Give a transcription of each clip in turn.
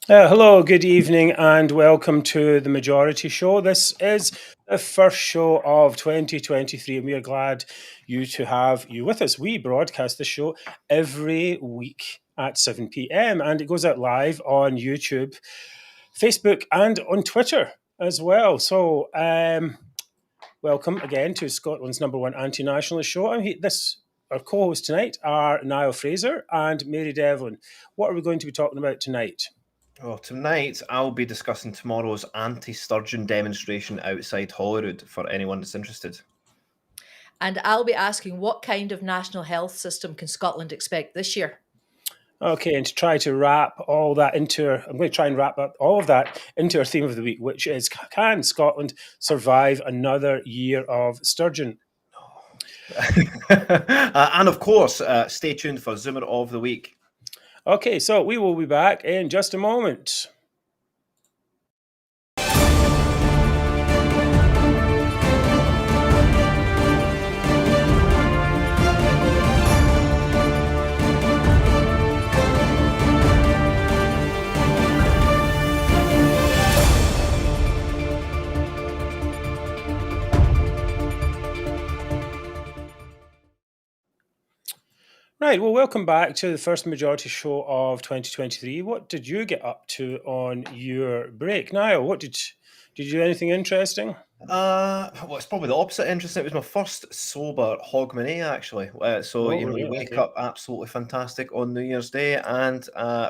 Hello, good evening, and welcome to the Majority Show. This is the first show of 2023, and we are glad to have you with us. We broadcast the show every week at 7 p.m., and it goes out live on YouTube, Facebook, and on Twitter as well. So, welcome again to Scotland's number one anti-nationalist show. Our co-hosts tonight are Niall Fraser and Mary Devlin. What are we going to be talking about tonight? Well, tonight I'll be discussing tomorrow's anti-Sturgeon demonstration outside Holyrood for anyone that's interested. And I'll be asking what kind of national health system can Scotland expect this year? Okay, and to try to wrap all that I'm going to try and wrap up all of that into our theme of the week, which is, can Scotland survive another year of sturgeon? And of course, stay tuned for Zoomer of the Week. Okay, so we will be back in just a moment. Right, well, welcome back to the first Majority Show of 2023. What did you get up to on your break? Niall, did you do anything interesting? Well, it's probably the opposite interesting. It was my first sober Hogmanay, actually. You wake up absolutely fantastic on New Year's Day and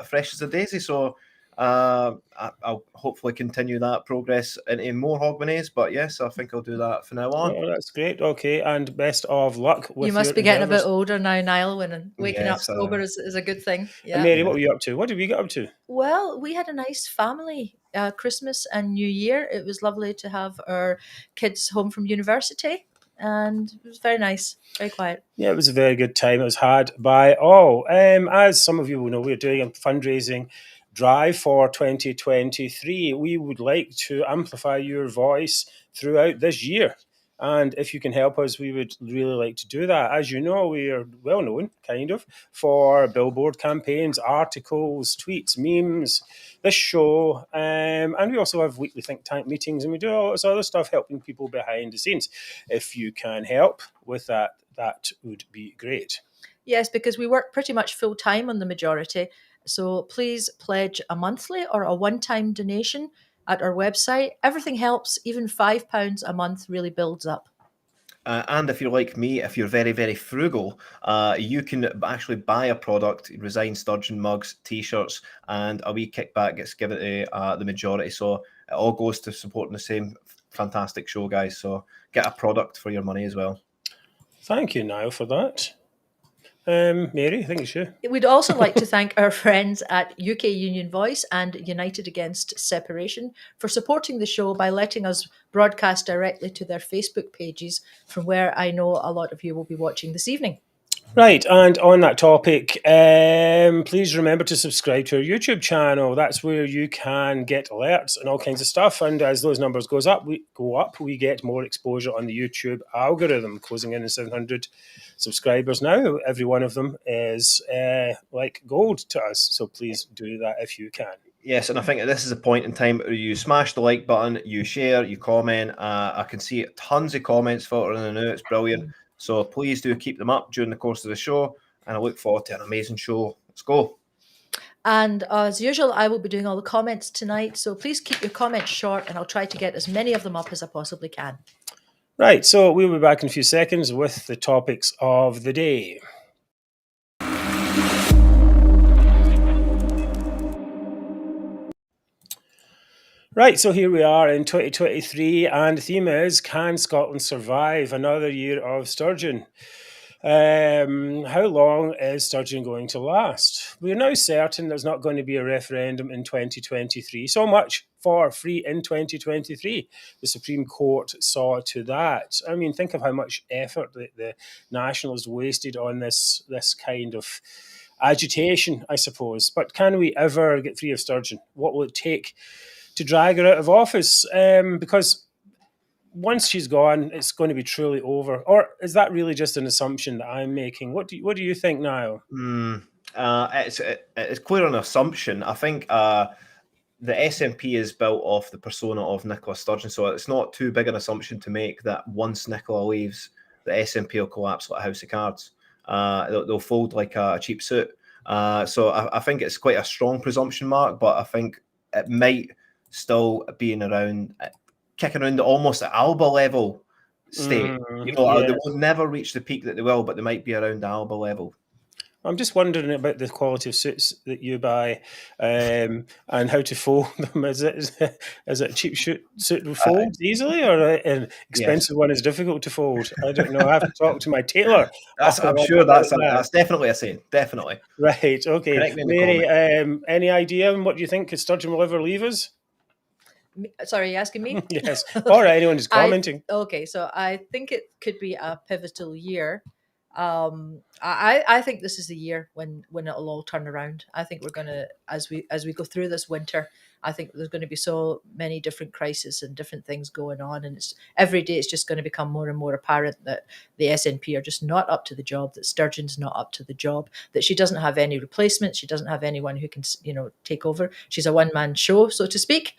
fresh as a daisy. So I'll hopefully continue that progress into more Hogmanays. But yes, I think I'll do that from now on. Oh, that's great. Okay, and best of luck with You must your be getting endeavours. a bit older now, Niall, when waking up Yes, sober is a good thing. And Yeah. Mary, what were you up to? What did we get up to? Well, we had a nice family Christmas and New Year. It was lovely to have our kids home from university, and it was very nice, very quiet. Yeah, it was a very good time. It was had by all. As some of you will know, we're doing a fundraising drive for 2023. We would like to amplify your voice throughout this year. And if you can help us, we would really like to do that. As you know, we are well known, kind of, for billboard campaigns, articles, tweets, memes, this show. And we also have weekly think tank meetings, and we do all this other stuff helping people behind the scenes. If you can help with that, that would be great. Yes, because we work pretty much full time on the Majority. So please pledge a monthly or a one-time donation at our website. Everything helps. Even £5 a month really builds up. And if you're like me, if you're very, very frugal, you can actually buy a product, Resign Sturgeon mugs, T-shirts, and a wee kickback gets given to the Majority. So it all goes to supporting the same fantastic show, guys. So get a product for your money as well. Thank you, Niall, for that. Mary, I think it's you. We'd also like to thank our friends at UK Union Voice and United Against Separation for supporting the show by letting us broadcast directly to their Facebook pages, from where I know a lot of you will be watching this evening. Right, and on that topic, please remember to subscribe to our YouTube channel. That's where you can get alerts and all kinds of stuff. And as those numbers go up, we get more exposure on the YouTube algorithm, closing in on 700 subscribers now. Every one of them is like gold to us. So please do that if you can. Yes, and I think this is a point in time where you smash the like button, you share, you comment. I can see tons of comments filtering in now. It's brilliant. So please do keep them up during the course of the show, and I look forward to an amazing show. Let's go. And as usual, I will be doing all the comments tonight. So please keep your comments short, and I'll try to get as many of them up as I possibly can. Right, so we'll be back in a few seconds with the topics of the day. Right, so here we are in 2023, and the theme is, can Scotland survive another year of sturgeon? How long is sturgeon going to last? We are now certain there's not going to be a referendum in 2023. So much for free in 2023. The Supreme Court saw to that. I mean, think of how much effort the Nationalists wasted on this kind of agitation, I suppose. But can we ever get free of sturgeon? What will it take to drag her out of office? Because once she's gone, it's going to be truly over. Or is that really just an assumption that I'm making? What do you think, Niall? It's clear an assumption. I think the SNP is built off the persona of Nicola Sturgeon, so it's not too big an assumption to make that once Nicola leaves, the SNP will collapse like a house of cards. They'll fold like a cheap suit. So I think it's quite a strong presumption, Mark, but I think it might still be around, kicking around almost at Alba level state. They will never reach the peak that they will, but they might be around the Alba level. I'm just wondering about the quality of suits that you buy, and how to fold them. Is it a cheap suit that folds easily, or an expensive one is difficult to fold? I don't know. I have to talk to my tailor. I'm sure that's definitely a saying. Definitely. Right. Okay. Mary, any idea on what you think Sturgeon will ever leave us? Sorry, are you asking me? Yes. Or anyone who's commenting. So I think it could be a pivotal year. I think this is the year when it'll all turn around. I think we're going to, as we go through this winter, I think there's going to be so many different crises and different things going on, and every day it's just going to become more and more apparent that the SNP are just not up to the job, that Sturgeon's not up to the job, that she doesn't have any replacement, she doesn't have anyone who can take over. She's a one-man show, so to speak,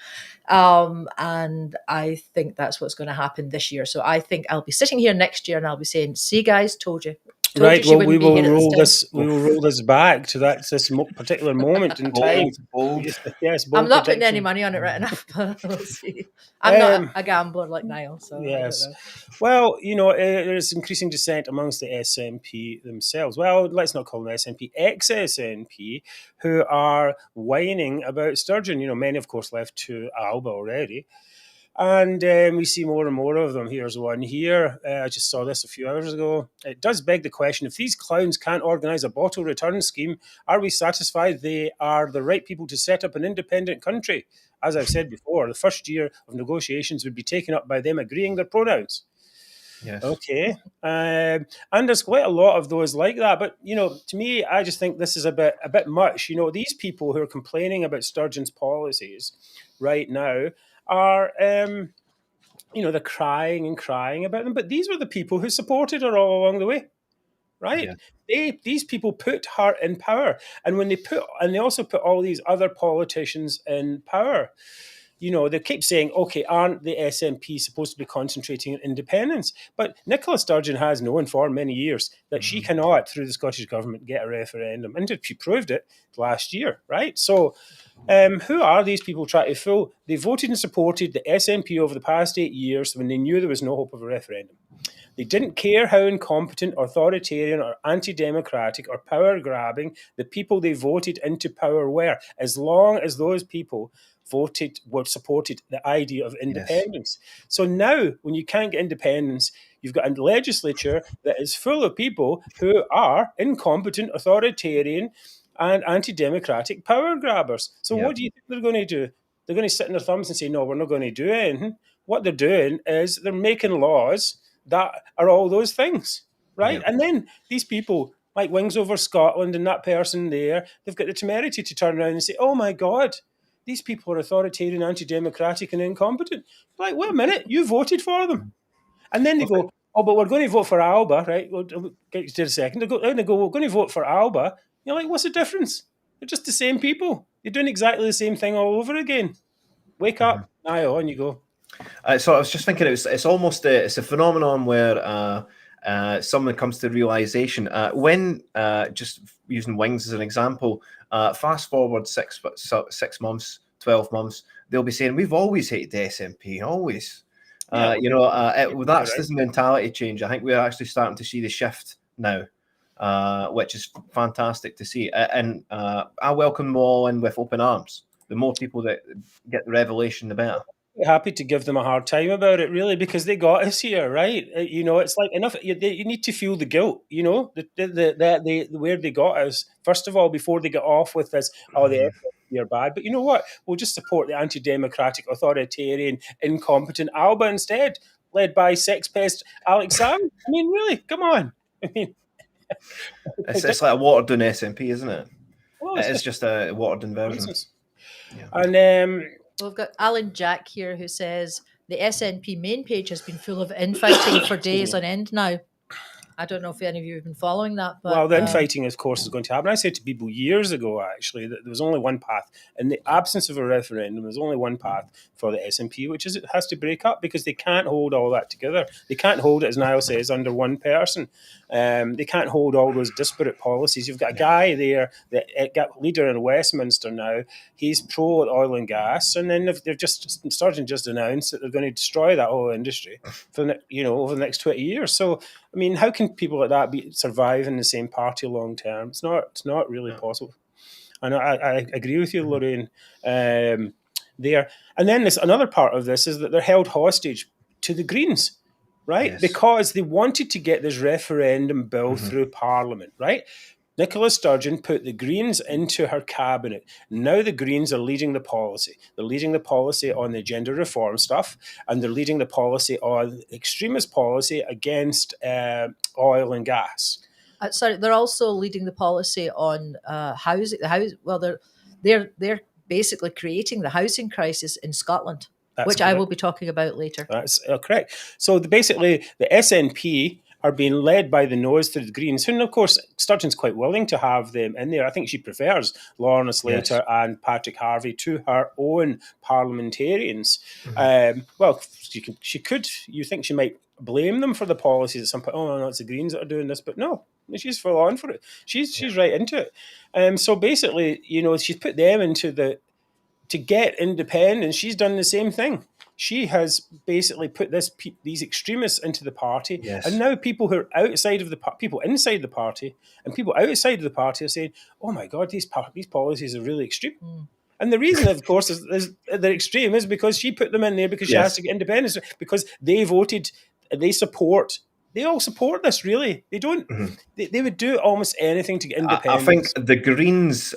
and I think that's what's going to happen this year. So I think I'll be sitting here next year and I'll be saying, "See, guys, told you." Right. Well, we will roll this. We will roll this back to this particular moment in time. Yes, I'm not putting any money on it right enough. We'll see. I'm not a gambler like Niall. So yes. Well, there's increasing dissent amongst the SNP themselves. Well, let's not call them SNP, ex-SNP, who are whining about Sturgeon. Many, of course, left to Alba already. And we see more and more of them. Here's one here. I just saw this a few hours ago. It does beg the question, if these clowns can't organise a bottle return scheme, are we satisfied they are the right people to set up an independent country? As I've said before, the first year of negotiations would be taken up by them agreeing their pronouns. Yes. Okay. And there's quite a lot of those like that. But, to me, I just think this is a bit much. These people who are complaining about Sturgeon's policies right now are, they're crying and crying about them. But these were the people who supported her all along the way, right? Yeah. These people put her in power. And they also put all these other politicians in power. They keep saying, okay, aren't the SNP supposed to be concentrating on independence? But Nicola Sturgeon has known for many years that she cannot, through the Scottish Government, get a referendum. And she proved it last year, right? So who are these people trying to fool? They voted and supported the SNP over the past 8 years when they knew there was no hope of a referendum. They didn't care how incompetent, authoritarian, or anti-democratic or power-grabbing the people they voted into power were, as long as those people supported the idea of independence. Yes. So now, when you can't get independence, you've got a legislature that is full of people who are incompetent, authoritarian, and anti-democratic power grabbers. So what do you think they're going to do? They're going to sit in their thumbs and say, no, we're not going to do anything. What they're doing is they're making laws that are all those things, right? And then these people, like Wings Over Scotland and that person there, they've got the temerity to turn around and say, oh my God, these people are authoritarian, anti-democratic and incompetent. Like, wait a minute, you voted for them. And then they go, oh, but we're going to vote for Alba, right? We'll get you to a second. They go, we're going to vote for Alba. You're like, what's the difference? They're just the same people. They're doing exactly the same thing all over again. Wake up. Niall, on you go. So I was just thinking, it's almost it's a phenomenon where someone comes to realization when just using Wings as an example, fast forward 6 months, 12 months, they'll be saying we've always hated the SNP, always. That's this mentality change. I think we're actually starting to see the shift now, which is fantastic to see. And I welcome them all in with open arms. The more people that get the revelation, the better. Happy to give them a hard time about it, really, because they got us here, right? It's like enough. You need to feel the guilt, where they got us. First of all, before they get off with this, the SNP are bad. But you know what? We'll just support the anti-democratic, authoritarian, incompetent Alba instead, led by sex pest Alex Salmond. I mean, really, come on. I mean, it's like a watered down SNP, isn't it? It's just a watered down version. Yeah. And we've got Alan Jack here who says the SNP main page has been full of infighting for days on end now. I don't know if any of you have been following that, but well, the infighting, of course, is going to happen. I said to people years ago, actually, that there was only one path. In the absence of a referendum, there's only one path for the SNP, which is it has to break up, because they can't hold all that together. They can't hold it, as Niall says, under one person. They can't hold all those disparate policies. You've got a guy there, the leader in Westminster now. He's pro oil and gas, and then Sturgeon just announced that they're going to destroy that whole industry for over the next 20 years. So, I mean, how can people like that survive in the same party long term? It's not really possible. And I agree with you, Lorraine. There, and then another part of this is that they're held hostage to the Greens, right? Yes. Because they wanted to get this referendum bill through Parliament, right? Nicola Sturgeon put the Greens into her cabinet. Now the Greens are leading the policy. They're leading the policy on the gender reform stuff, and they're leading the policy on extremist policy against oil and gas. Sorry, they're also leading the policy on housing. Well, they're basically creating the housing crisis in Scotland, which I will be talking about later. That's correct. So basically, the SNP are being led by the nose through the Greens, and of course Sturgeon's quite willing to have them in there. I think she prefers Lorna Slater and Patrick Harvey to her own parliamentarians. Well, she could. You think she might blame them for the policies at some point? Oh no, it's the Greens that are doing this, but no, she's full on for it. She's right into it. So basically, she's put them into to get independence. She's done the same thing. She has basically put these extremists into the party, and now people who are outside of people inside the party and people outside of the party are saying, "Oh my God, these policies are really extreme." And the reason, of course, is they're extreme is because she put them in there because she has to get independence, because they voted, they all support this. Really, they don't. They would do almost anything to get independence. I think the Greens.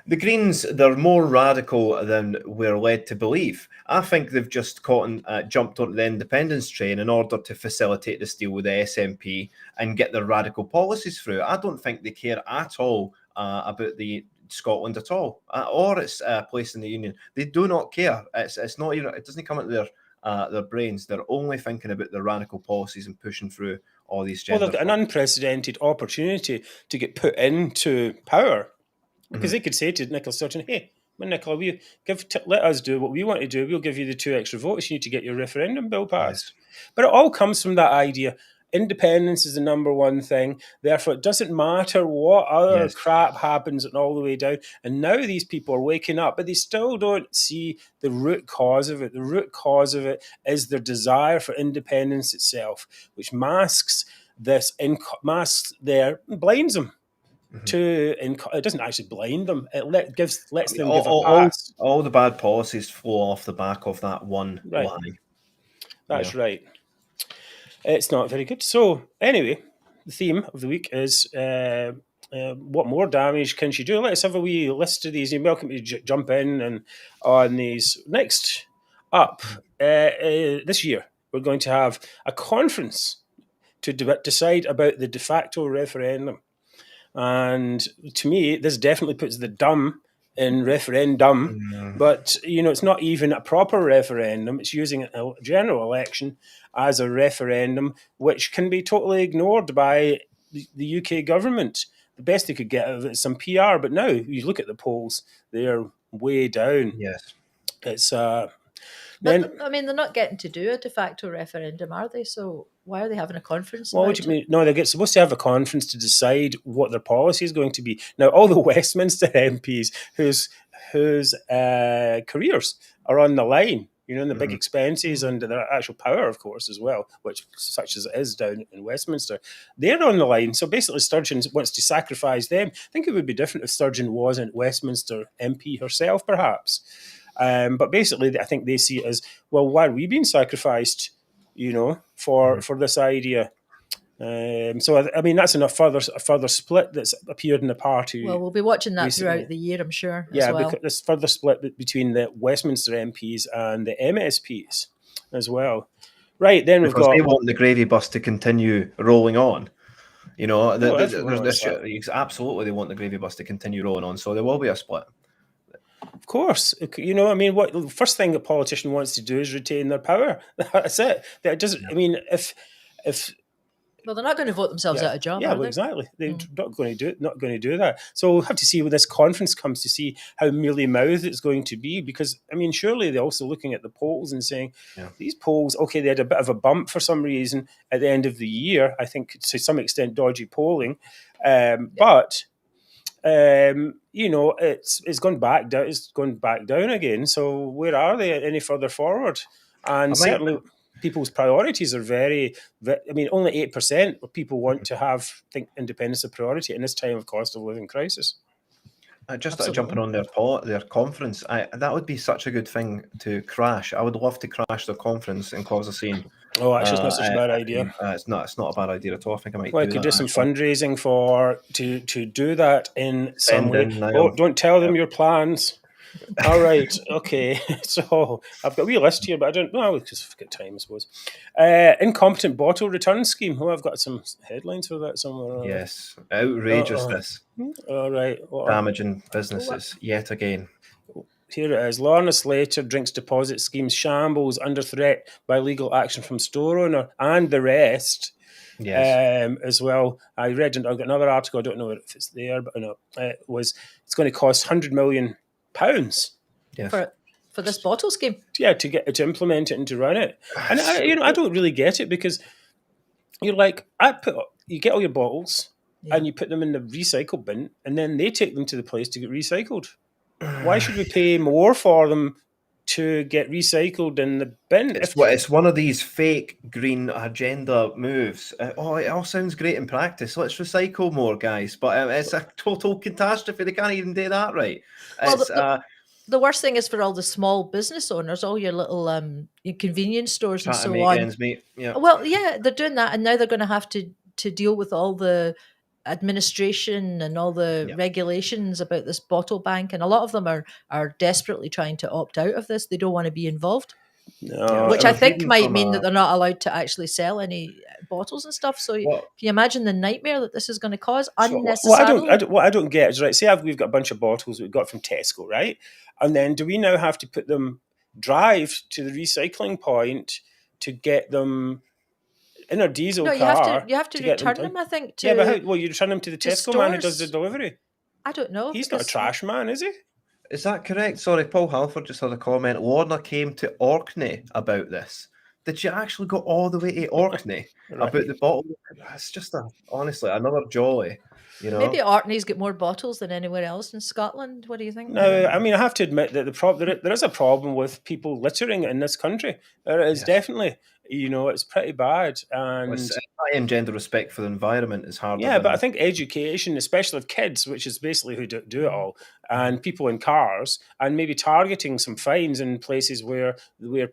The Greens, they're more radical than we're led to believe. I think they've just jumped onto the independence train in order to facilitate this deal with the SNP and get their radical policies through. I don't think they care at all about the Scotland at all, or its place in the Union. They do not care. It's not even. It doesn't come into their brains. They're only thinking about their radical policies and pushing through all these gender. Well, they've got an unprecedented opportunity to get put into power. Because they could say to Nicola Sturgeon, "Hey, Nicola, let us do what we want to do. We'll give you the 2 extra votes you need to get your referendum bill passed." But it all comes from that idea. Independence is the number one thing. Therefore, it doesn't matter what other crap happens and all the way down. And now these people are waking up, but they still don't see the root cause of it. The root cause of it is their desire for independence itself, which masks blinds them. It doesn't actually blind them. It lets them give a pass. All the bad policies flow off the back of that one lie. That's right. It's not very good. So anyway, the theme of the week is what more damage can she do? Let's have a wee list of these. You're welcome to jump in and on these. Next up, this year, we're going to have a conference to decide about the de facto referendum. And to me, this definitely puts the dumb in referendum, but it's not even a proper referendum. It's using a general election as a referendum, which can be totally ignored by the UK government. The best they could get out of it is some PR, but now you look at the polls; they're way down. Yes, it's. But, I mean, they're not getting to do a de facto referendum, are they? So why are they having a conference? What do you mean? No, they're supposed to have a conference to decide what their policy is going to be. Now, all the Westminster MPs whose careers are on the line, and the big expenses and their actual power, of course, as well, which such as it is down in Westminster, they're on the line. So basically, Sturgeon wants to sacrifice them. I think it would be different if Sturgeon wasn't Westminster MP herself, perhaps. But basically, I think they see it as, well, why are we being sacrificed, for this idea? So, I mean, that's a further split that's appeared in the party. Well, we'll be watching that recently throughout the year, I'm sure. Yeah, as well. Because there's further split between the Westminster MPs and the MSPs as well. Right, then because they want the gravy bus to continue rolling on. Absolutely, they want the gravy bus to continue rolling on, so there will be a split. Of course, I mean, what the first thing a politician wants to do is retain their power. That's it. That doesn't. I mean, if Well, they're not going to vote themselves out of a job, yeah, are well, they? exactly. They're not going to do that. So we'll have to see when this conference comes to see how mealy-mouthed it's going to be. Because I mean, surely they're also looking at the polls and saying these polls, okay, they had a bit of a bump for some reason at the end of the year. I think to some extent dodgy polling, but it's gone back down. It's gone back down again. So where are they any further forward? And certainly, people's priorities are very. I mean, only 8% of people want to think independence a priority in this time of cost of living crisis. Just jumping on their conference, that would be such a good thing to crash. I would love to crash their conference and cause a scene. Oh, actually, it's not such a bad idea. It's not a bad idea at all. I think I might. Well, I could do some fundraising to do that in some way. Niall. Oh, don't tell them your plans. All right, okay. So I've got a wee list here, but I don't know because I've got time, I suppose. Incompetent bottle return scheme. Oh, I've got some headlines for that somewhere. Yes, outrageous. This. All right. Damaging businesses yet again. Here it is. Lorna Slater drinks deposit scheme shambles under threat by legal action from store owner and the rest. Yes. As well. I've got another article. I don't know if it's there, but no, it's going to cost £100 million. Yes. For this bottle scheme. Yeah, to implement it and to run it. And I don't really get it because you're like, you get all your bottles and you put them in the recycle bin and then they take them to the place to get recycled. Why should we pay more for them to get recycled in the bin? It's one of these fake green agenda moves. It all sounds great in practice. Let's recycle more, guys. But it's a total catastrophe. They can't even do that right. Well, the worst thing is for all the small business owners, all your little your convenience stores and so on. Yeah. Well, yeah, they're doing that, and now they're going to have to deal with all the administration and all the regulations about this bottle bank, and a lot of them are desperately trying to opt out of this. They don't want to be involved. No, which I think might mean that they're not allowed to actually sell any bottles and stuff. So can you imagine the nightmare that this is going to cause unnecessarily? What I don't get is, right, say we've got a bunch of bottles we've got from Tesco, right? And then do we now have to drive to the recycling point to get them in our diesel car? You have to return them, I think. But you return them to the Tesco man who does the delivery? I don't know. He's not a trash man, is he? Is that correct? Sorry, Paul Halford just had a comment. Lorna came to Orkney about this. Did you actually go all the way to Orkney about the bottle? It's just honestly another jolly. Maybe Orkney's got more bottles than anywhere else in Scotland. What do you think? No, I mean, I have to admit that there is a problem with people littering in this country. There is definitely, it's pretty bad. And I engender respect for the environment is hard. Yeah, but I think education, especially of kids, which is basically who do it all, and people in cars, and maybe targeting some fines in places where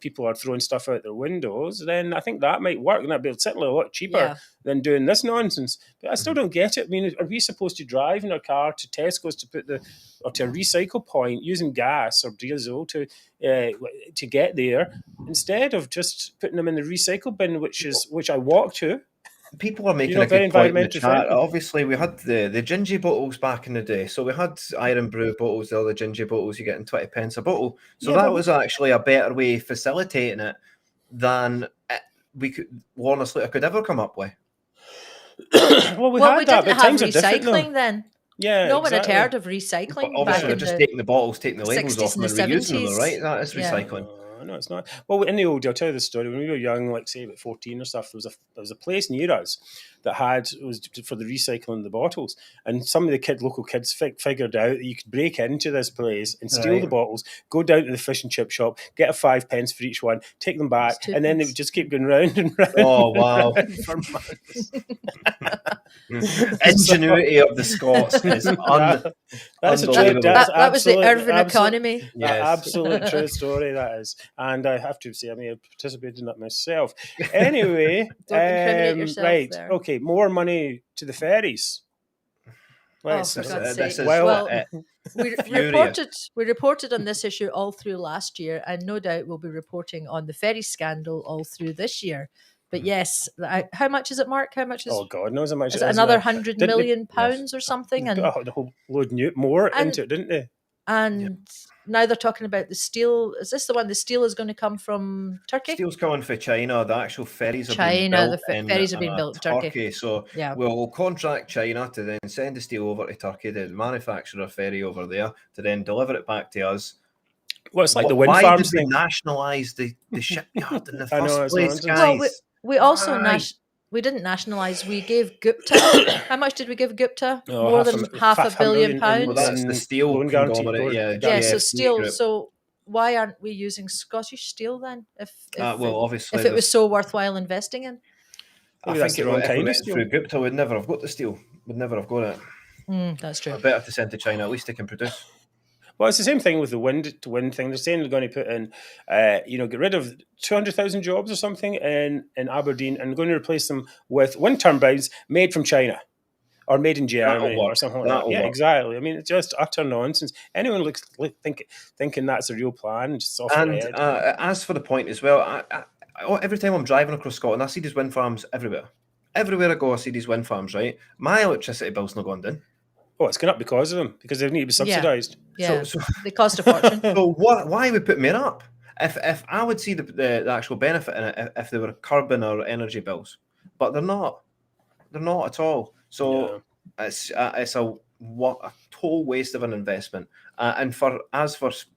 people are throwing stuff out their windows, then I think that might work, and that'd be certainly a lot cheaper than doing this nonsense. But I still don't get it. I mean, are we supposed to drive in our car to Tesco's to a recycle point using gas or diesel to get there, instead of just putting them in the recycle bin, which I walk to? People are making a good point in the chat. Obviously, we had the gingy bottles back in the day. So we had Iron Brew bottles, the other gingy bottles, you get in 20 pence a bottle. So that was actually a better way of facilitating it than Lorna Slater could ever come up with. we had that, but times are different recycling then. Yeah, no one had heard of recycling. But obviously, just taking the bottles, taking the labels off them and reusing them, right? That is recycling. No, it's not. Well, in the old, I'll tell you the story. When we were young, like say about 14 or stuff, there was a place near us that was for the recycling of the bottles, and some of the local kids figured out that you could break into this place and steal the bottles, go down to the fish and chip shop, get a 5 pence for each one, take them back, and then they would just keep going round and round. Oh wow! For months. Ingenuity of the Scots is unbelievable. That was the urban economy. Yes. Absolute true story, that is. And I have to say, I mean, I participated in that myself. Anyway, don't incriminate yourself there. Okay, more money to the ferries. We reported on this issue all through last year, and no doubt we'll be reporting on the ferry scandal all through this year. But yes, how much is it, Mark? How much is? Oh God knows how much. Is it another £100 million or something? And a whole load more into it, didn't they? And now they're talking about the steel. Is this the one? The steel is going to come from Turkey? Steel's coming for China. The actual ferries are being China, built the in ferries are being built in Turkey. Turkey. So Yeah. we'll contract China to then send the steel over to Turkey, to manufacture a ferry over there, to then deliver it back to us. Well, it's like the wind farms thing. thing. Why did we nationalise the shipyard in the I know, first it's place, nonsense. guys? Well, we also Why? we didn't nationalise. We gave Gupta. How much did we give Gupta? Oh, More than half a billion in- pounds. Well, that's the steel loan guarantee conglomerate. board. Yeah, Yeah, so GFC steel. group. So why aren't we using Scottish steel then? Obviously, if it was so worthwhile investing in. Maybe I that's think the wrong if we kind of went steel. through Gupta, we'd never have got the steel. We'd never have got it. That's true. Better to send to China. At least they can produce. Well, it's the same thing with the wind thing. They're saying they're going to put in, get rid of 200,000 jobs or something in Aberdeen and going to replace them with wind turbines made from China or made in Germany or something like that. Yeah, exactly. I mean, it's just utter nonsense. Anyone thinking that's a real plan, just off their head. As for the point as well, every time I'm driving across Scotland, I see these wind farms everywhere. Everywhere I go, I see these wind farms, right? My electricity bill's not going down. Oh, it's going up because of them, because they need to be subsidised. Yeah, so they cost a fortune. So why would put me up? If I would see the actual benefit in it if they were curbing our energy bills, but they're not. They're not at all. So it's a total waste of an investment. And for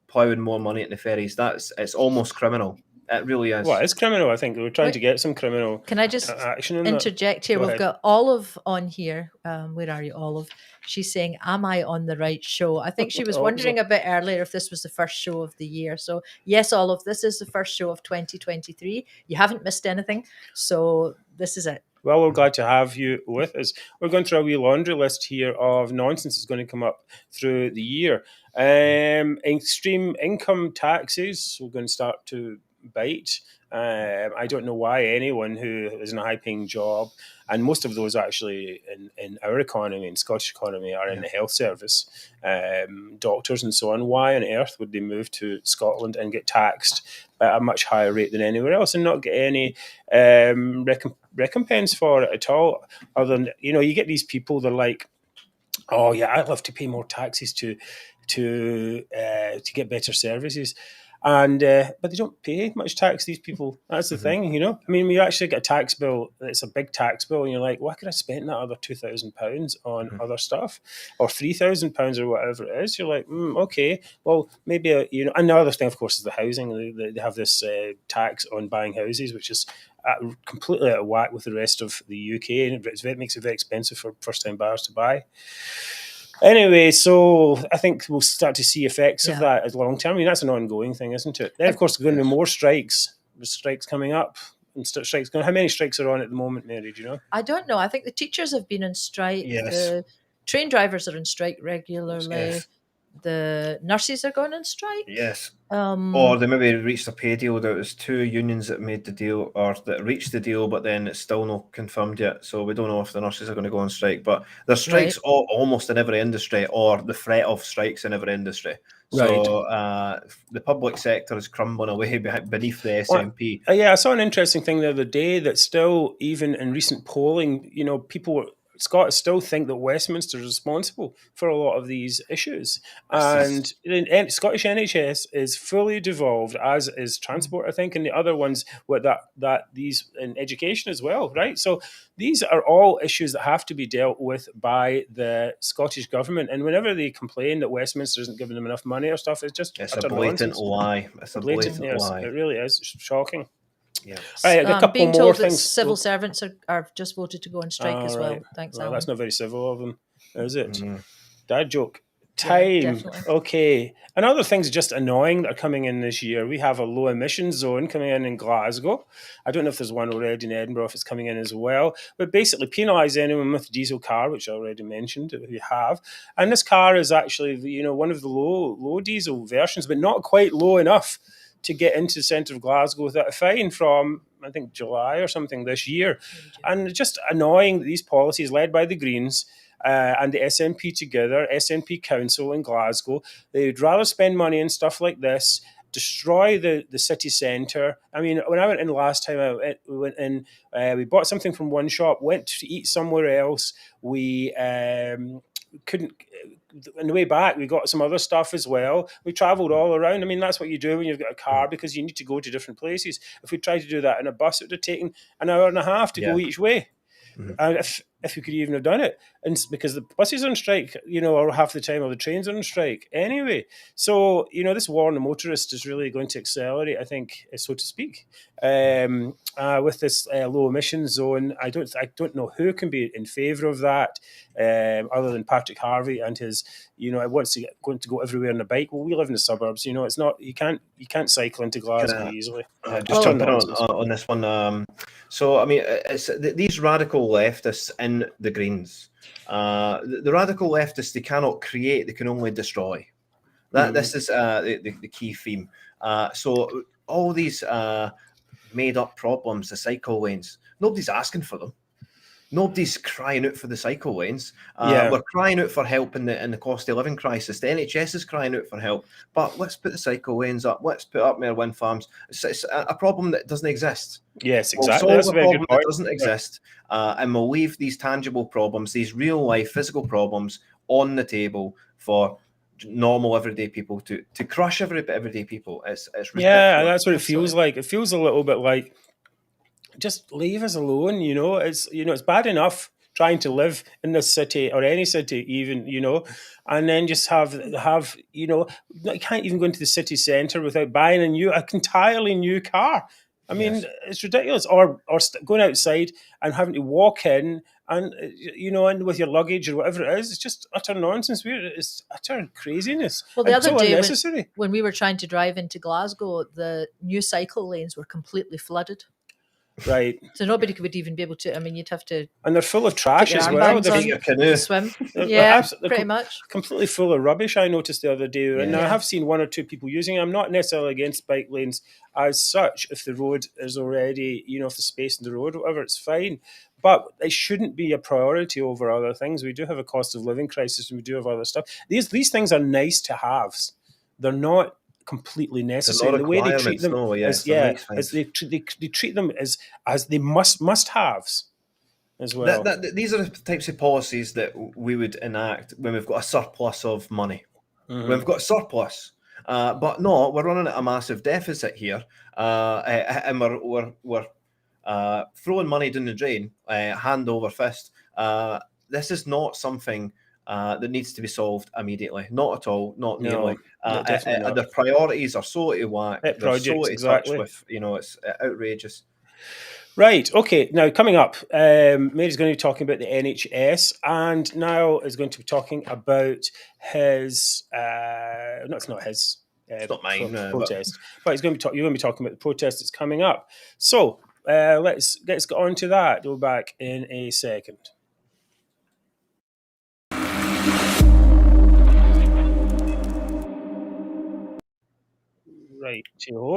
ploughing more money into ferries, it's almost criminal. It really is. Well, it's criminal. I think we're trying to get some criminal. Can I just action in interject here? We've got Olive on here. Where are you, Olive? She's saying, "Am I on the right show?" I think she was wondering a bit earlier if this was the first show of the year. So yes, Olive, this is the first show of 2023. You haven't missed anything. So this is it. Well, we're glad to have you with us. We're going through a wee laundry list here of nonsense that's going to come up through the year. Extreme income taxes, we're going to start to bite. I don't know why anyone who is in a high-paying job, and most of those actually in our economy, in Scottish economy, are in the health service, doctors and so on. Why on earth would they move to Scotland and get taxed at a much higher rate than anywhere else and not get any recompense for it at all? Other than, you get these people, they're like, oh yeah, I'd love to pay more taxes to get better services. And but they don't pay much tax, these people. That's the thing, I mean, we actually get a tax bill. It's a big tax bill, and you're like, why could I spend that other £2,000 on other stuff, or £3,000 or whatever it is? You're like, okay, well, maybe Another thing, of course, is the housing. They have this tax on buying houses, which is completely out of whack with the rest of the UK, and it makes it very expensive for first-time buyers to buy. Anyway, so I think we'll start to see effects of that as long term. I mean, that's an ongoing thing, isn't it? Then, of course, there are going to be more strikes. There's strikes coming up. Strikes. How many strikes are on at the moment, Mary? Do you know? I don't know. I think the teachers have been on strike. Yes. The train drivers are on strike regularly. Yes. The nurses are going on strike. Yes. Or they maybe reached a pay deal. There was two unions that made the deal, or that reached the deal, but then it's still not confirmed yet. So we don't know if the nurses are going to go on strike. But there's strikes almost in every industry, or the threat of strikes in every industry. So the public sector is crumbling away beneath the SNP. I saw an interesting thing the other day that still, even in recent polling, Scots still think that Westminster is responsible for a lot of these issues. And Scottish NHS is fully devolved, as is transport, I think, and the other ones with that these in education as well, right? So these are all issues that have to be dealt with by the Scottish government. And whenever they complain that Westminster isn't giving them enough money or stuff, it's a blatant lie. It's a blatant lie. It really is. It's shocking. Yeah. Right, a couple being more told things. That civil servants are just voted to go on strike as well. Thanks, Alan. That's not very civil of them, is it? Dad joke. Time. Okay. And other things just annoying that are coming in this year. We have a low emission zone coming in Glasgow. I don't know if there's one already in Edinburgh, if it's coming in as well. But basically penalise anyone with a diesel car, which I already mentioned that we have. And this car is actually, one of the low diesel versions, but not quite low enough to get into the centre of Glasgow without a fine from, I think, July or something this year. And it's just annoying that these policies led by the Greens and the SNP together, SNP Council in Glasgow, they'd rather spend money on stuff like this, destroy the city centre. I mean, when I went in last time, we went in, we bought something from one shop, went to eat somewhere else. We couldn't. On the way back, we got some other stuff as well. We travelled all around. I mean, that's what you do when you've got a car, because you need to go to different places. If we tried to do that in a bus, it would have taken an hour and a half to go each way. And if we could even have done it, and because the buses are on strike, or half the time, or the trains are on strike anyway. So this war on the motorist is really going to accelerate, I think, so to speak, with this low emission zone. I don't know who can be in favour of that, other than Patrick Harvey and his. Wants to going to go everywhere on a bike. Well, we live in the suburbs. It's not you can't cycle into Glasgow easily. Just jumping on this one. So I mean, it's these radical leftists in the Greens. The radical leftists, they cannot create; they can only destroy. This is the key theme. So all these made up problems, the cycle lanes, nobody's asking for them. Nobody's crying out for the cycle lanes. We're crying out for help in the cost of living crisis. The NHS is crying out for help. But let's put the cycle lanes up. Let's put up more wind farms. It's a problem that doesn't exist. Yes, exactly. We'll solve a problem that doesn't exist, and we'll leave these tangible problems, these real life physical problems, on the table for normal everyday people to crush everyday people. It's ridiculous. Yeah, that's what it feels like. It feels a little bit like, just leave us alone. It's bad enough trying to live in this city, or any city even, and then just have you can't even go into the city centre without buying an entirely new car. I mean, It's ridiculous. Or going outside and having to walk in, and and with your luggage or whatever it is. It's just utter nonsense. It's utter craziness. Well, the other day when we were trying to drive into Glasgow, the new cycle lanes were completely flooded. Right. So nobody would even be able to. I mean, you'd have to. And they're full of trash as well. They're swim. Yeah, pretty much. Completely full of rubbish. I noticed the other day, and I have seen one or two people using it. I'm not necessarily against bike lanes as such. If the road is already, if the space in the road, whatever, it's fine. But it shouldn't be a priority over other things. We do have a cost of living crisis, and we do have other stuff. These things are nice to haves. They're not completely necessary. The way they treat them they treat them as they must haves as well. These are the types of policies that we would enact when we've got a surplus of money. When we've got surplus, but no, we're running at a massive deficit here, and we're throwing money down the drain, hand over fist. This is not something that needs to be solved immediately. Not at all. Not nearly. Their priorities are so out of whack. They're so out of touch with. It's outrageous. Right. Okay. Now, coming up, Mary's going to be talking about the NHS, and Niall is going to be talking about his. No, it's not his. It's not mine. Protest. But he's going to be you're going to be talking about the protest that's coming up. So let's get on to that. We'll be back in a second. Right,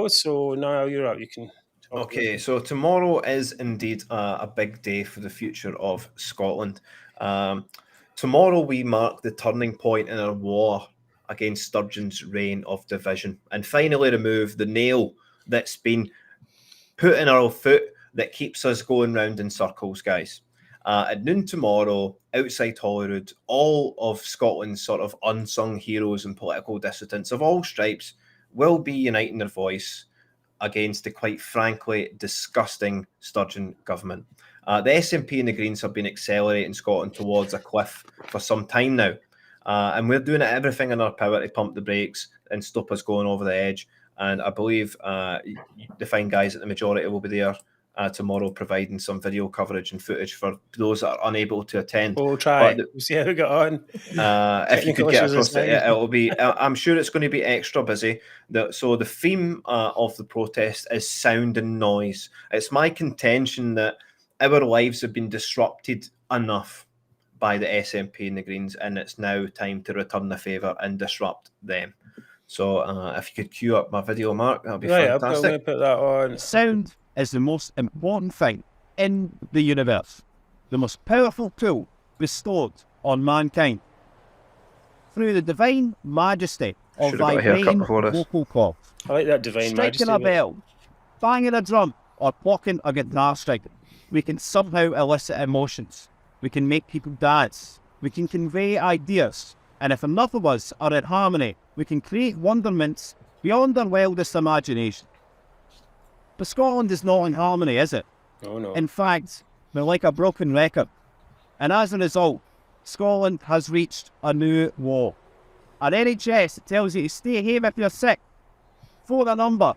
so now you're up. You can talk. Okay, so tomorrow is indeed a big day for the future of Scotland. Tomorrow we mark the turning point in our war against Sturgeon's reign of division, and finally remove the nail that's been put in our foot that keeps us going round in circles, guys. At noon tomorrow, outside Holyrood, all of Scotland's sort of unsung heroes and political dissidents of all stripes will be uniting their voice against the quite frankly disgusting Sturgeon government. The SNP and the Greens have been accelerating Scotland towards a cliff for some time now, and we're doing everything in our power to pump the brakes and stop us going over the edge. And I believe the fine guys at the majority will be there tomorrow, providing some video coverage and footage for those that are unable to attend. We'll try. We'll see how we get on. If you could get across it, it'll be. I'm sure it's going to be extra busy. So the theme of the protest is sound and noise. It's my contention that our lives have been disrupted enough by the SNP and the Greens, and it's now time to return the favour and disrupt them. So if you could cue up my video, Mark, that'd be fantastic. I'm going to put that on. Sound is the most important thing in the universe, the most powerful tool bestowed on mankind. Through the divine majesty of vibrating vocal cords, I like that divine majesty. Striking a bell, banging a drum, or plucking a guitar string, we can somehow elicit emotions. We can make people dance. we can convey ideas, and if enough of us are in harmony, we can create wonderments beyond our wildest imagination. But Scotland is not in harmony, is it? Oh, no. In fact, we're like a broken record. And as a result, Scotland has reached a new wall. An NHS that tells you to stay home if you're sick. Phone a number.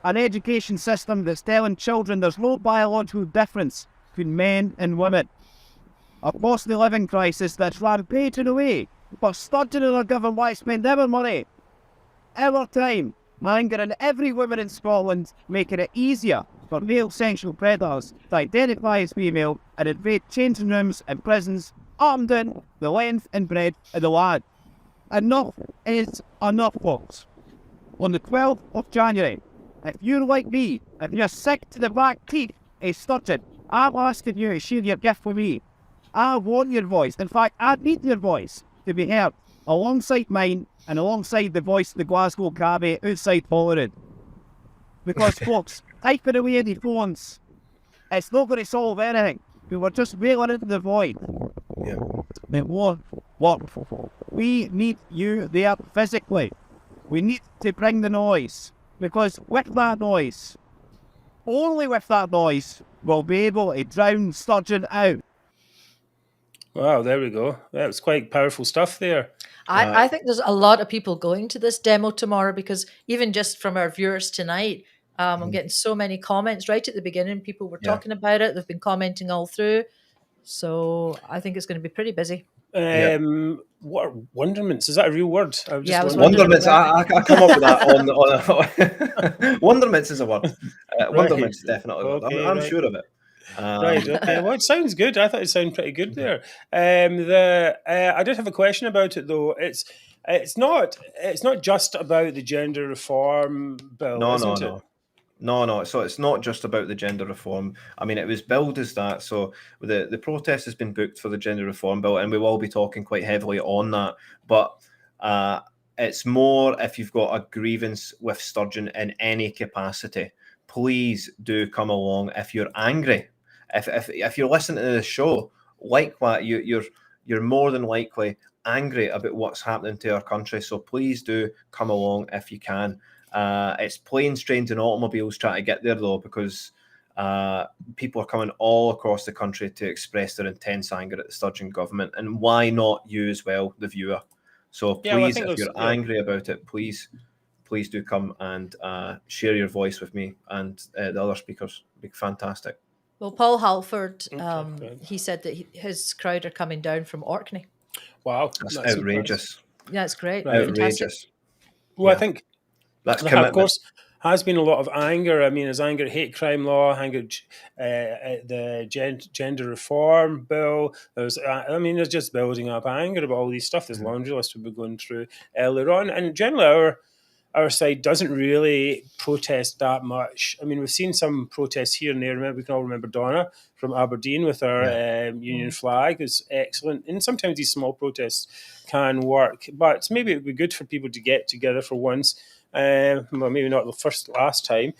An education system that's telling children there's no biological difference between men and women. A cost of living crisis that's rampaging away, but Sturgeon and are given why spend our money, our time, angering every woman in Scotland, making it easier for male sexual predators to identify as female and invade changing rooms and prisons, armed in the length and breadth of the land. Enough is enough, folks. On the 12th of January, if you're like me, if you're sick to the back teeth, Sturgeon, I'm asking you to share your gift with me. I want your voice. In fact, I need your voice to be heard alongside mine and alongside the voice of the Glasgow Cabbie outside Holyrood. Because, folks, typing away in the phones, it's not going to solve anything. We were just wailing into the void. Yeah. It won't work. We need you there physically. We need to bring the noise. Because with that noise, only with that noise, we'll be able to drown Sturgeon out. Wow, there we go. That was quite powerful stuff there. I think there's a lot of people going to this demo tomorrow, because even just from our viewers tonight, I'm getting so many comments right at the beginning. People were talking about it. They've been commenting all through. So I think it's going to be pretty busy. What are wonderments? Is that a real word? I was wonderments. I come up with that wonderments is a word. Wonderments is definitely a word. Okay, I'm sure of it. Right. Okay. Well, it sounds good. I thought it sounded pretty good there. I did have a question about it though. It's not just about the gender reform bill. No. So it's not just about the gender reform. I mean, it was billed as that. So the protest has been booked for the gender reform bill, and we will be talking quite heavily on that. But it's more if you've got a grievance with Sturgeon in any capacity, please do come along. If you're angry, if you're listening to the show, like that, you're more than likely angry about what's happening to our country. So please do come along if you can. It's planes, trains, and automobiles trying to get there though, because people are coming all across the country to express their intense anger at the Sturgeon government, and why not you as well, the viewer? So please, if you're angry about it, please do come and share your voice with me and the other speakers. It'd be fantastic. Well, Paul Halford, he said that his crowd are coming down from Orkney. Wow, that's outrageous. Yeah, it's great. Right. Outrageous. Fantastic. Well, I think that's there, of course, has been a lot of anger. I mean, there's anger at hate crime law, anger at the gender reform bill. There's just building up anger about all these stuff. There's laundry list we've been going through earlier on, and generally our side doesn't really protest that much. I mean, we've seen some protests here and there. We can all remember Donna from Aberdeen with our union flag. It's excellent. And sometimes these small protests can work. But maybe it would be good for people to get together for once. Well, maybe not the last time,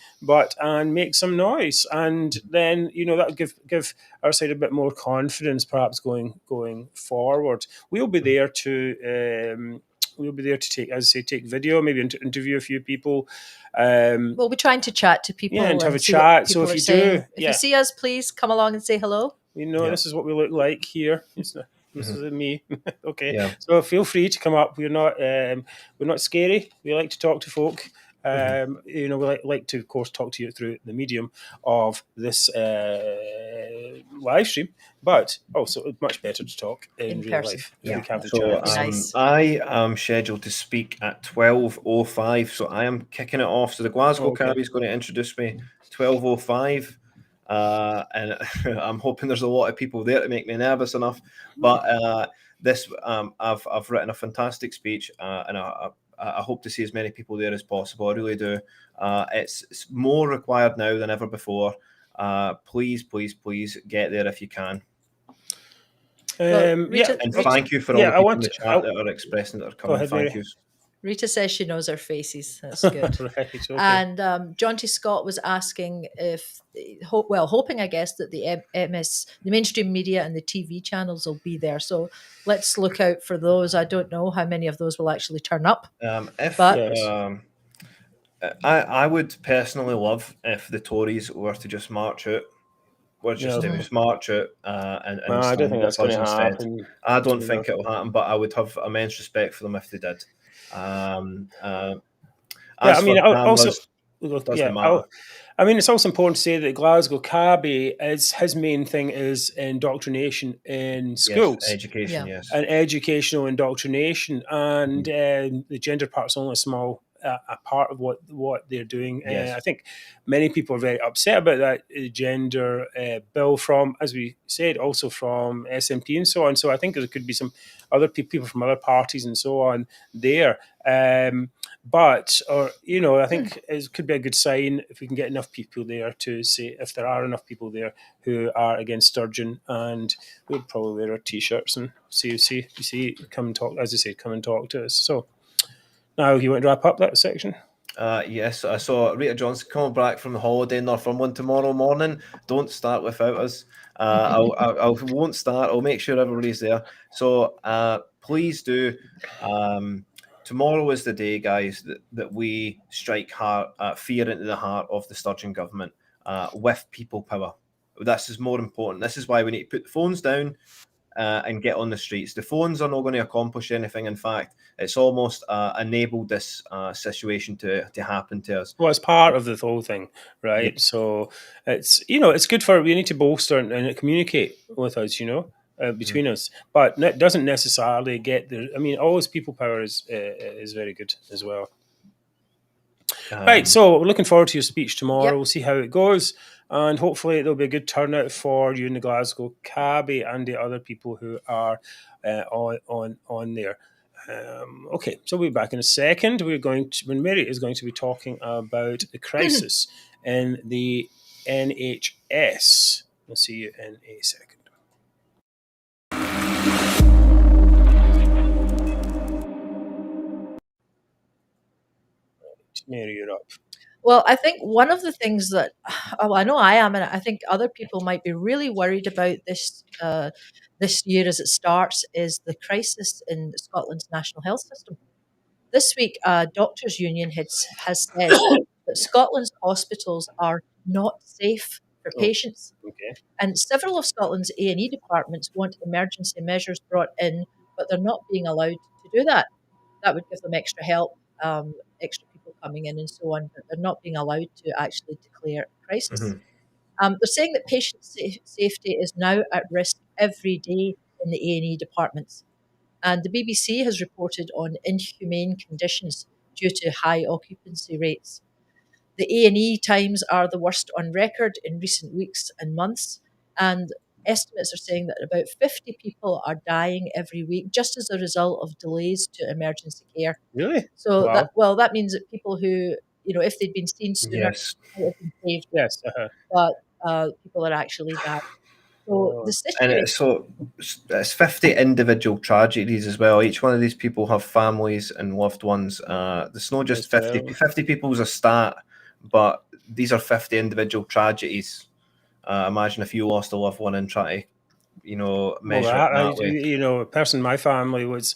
and make some noise. And then, that would give our side a bit more confidence, perhaps going forward. We'll be there to... We'll be there to take video, maybe interview a few people. We'll be trying to chat to people. Yeah, and have a chat. So if you you see us, please come along and say hello. This is what we look like here. This is me. Okay. Yeah. So feel free to come up. We're not scary. We like to talk to folk. We like to, of course, talk to you through the medium of this live stream, but also it's much better to talk in real person. Life. Yeah. I am scheduled to speak at 12:05, so I am kicking it off. So the Glasgow Cabbie is going to introduce me 12:05, and I'm hoping there's a lot of people there to make me nervous enough. But I've written a fantastic speech, and I hope to see as many people there as possible. I really do. It's more required now than ever before. Please get there if you can. Richard, and thank you for all the people in the chat that are expressing that are coming. Thank you. Rita says she knows our faces. That's good. Right, okay. And John T. Scott was asking if, hoping, I guess, that the mainstream media and the TV channels will be there. So let's look out for those. I don't know how many of those will actually turn up. I would personally love if the Tories were to just march out. Just march out and I don't think that's going to happen. I don't think it will happen, but I would have immense respect for them if they did. It's also important to say that Glasgow Cabbie his main thing is indoctrination in schools. Yes, education, yes. And educational indoctrination, and the gender part's only a small a part of what they're doing. Yes. I think many people are very upset about that gender bill from, as we said, also from SNP and so on. So I think there could be some other people from other parties and so on there. I think it could be a good sign if we can get enough people there to say, if there are enough people there who are against Sturgeon, and we'll probably wear our t-shirts and see, come and talk, as I said, come and talk to us. So now, you want to wrap up that section? Yes, I saw Rita Johnson coming back from the holiday in Northumberland tomorrow morning. Don't start without us. I won't start. I'll make sure everybody's there. So please do. Tomorrow is the day, guys, that we strike fear into the heart of the Sturgeon government with people power. This is more important. This is why we need to put the phones down and get on the streets. The phones are not going to accomplish anything. In fact, it's almost enabled this situation to happen to us. Well, it's part of the whole thing, right? Yeah. So it's good we need to bolster and communicate with us, between us, but it doesn't necessarily get there. I mean, always people power is very good as well. Right, so we're looking forward to your speech tomorrow. Yep. We'll see how it goes, and hopefully there'll be a good turnout for you in the Glasgow Cabbie and the other people who are on there. Okay, so we'll be back in a second. When Mary is going to be talking about the crisis in the NHS. We'll see you in a second. Mary, you're up. Well, I think one of the things that, I know I am, and I think other people might be really worried about this year as it starts, is the crisis in Scotland's national health system. This week, Doctors' Union has said that Scotland's hospitals are not safe for patients. Okay. And several of Scotland's A&E departments want emergency measures brought in, but they're not being allowed to do that. That would give them extra help, extra people coming in and so on, but they're not being allowed to actually declare a crisis. Mm-hmm. They're saying that patient safety is now at risk every day in the A&E departments. And the BBC has reported on inhumane conditions due to high occupancy rates. The A&E times are the worst on record in recent weeks and months, and estimates are saying that about 50 people are dying every week just as a result of delays to emergency care. Really? So that means that people who, if they'd been seen sooner, yes, might have been saved. Yes, but people are actually dying. So the situation, it's 50 individual tragedies as well. Each one of these people have families and loved ones. It's not just 50 people is a stat, but these are 50 individual tragedies. Imagine if you lost a loved one and try to, measure it that way. A person in my family was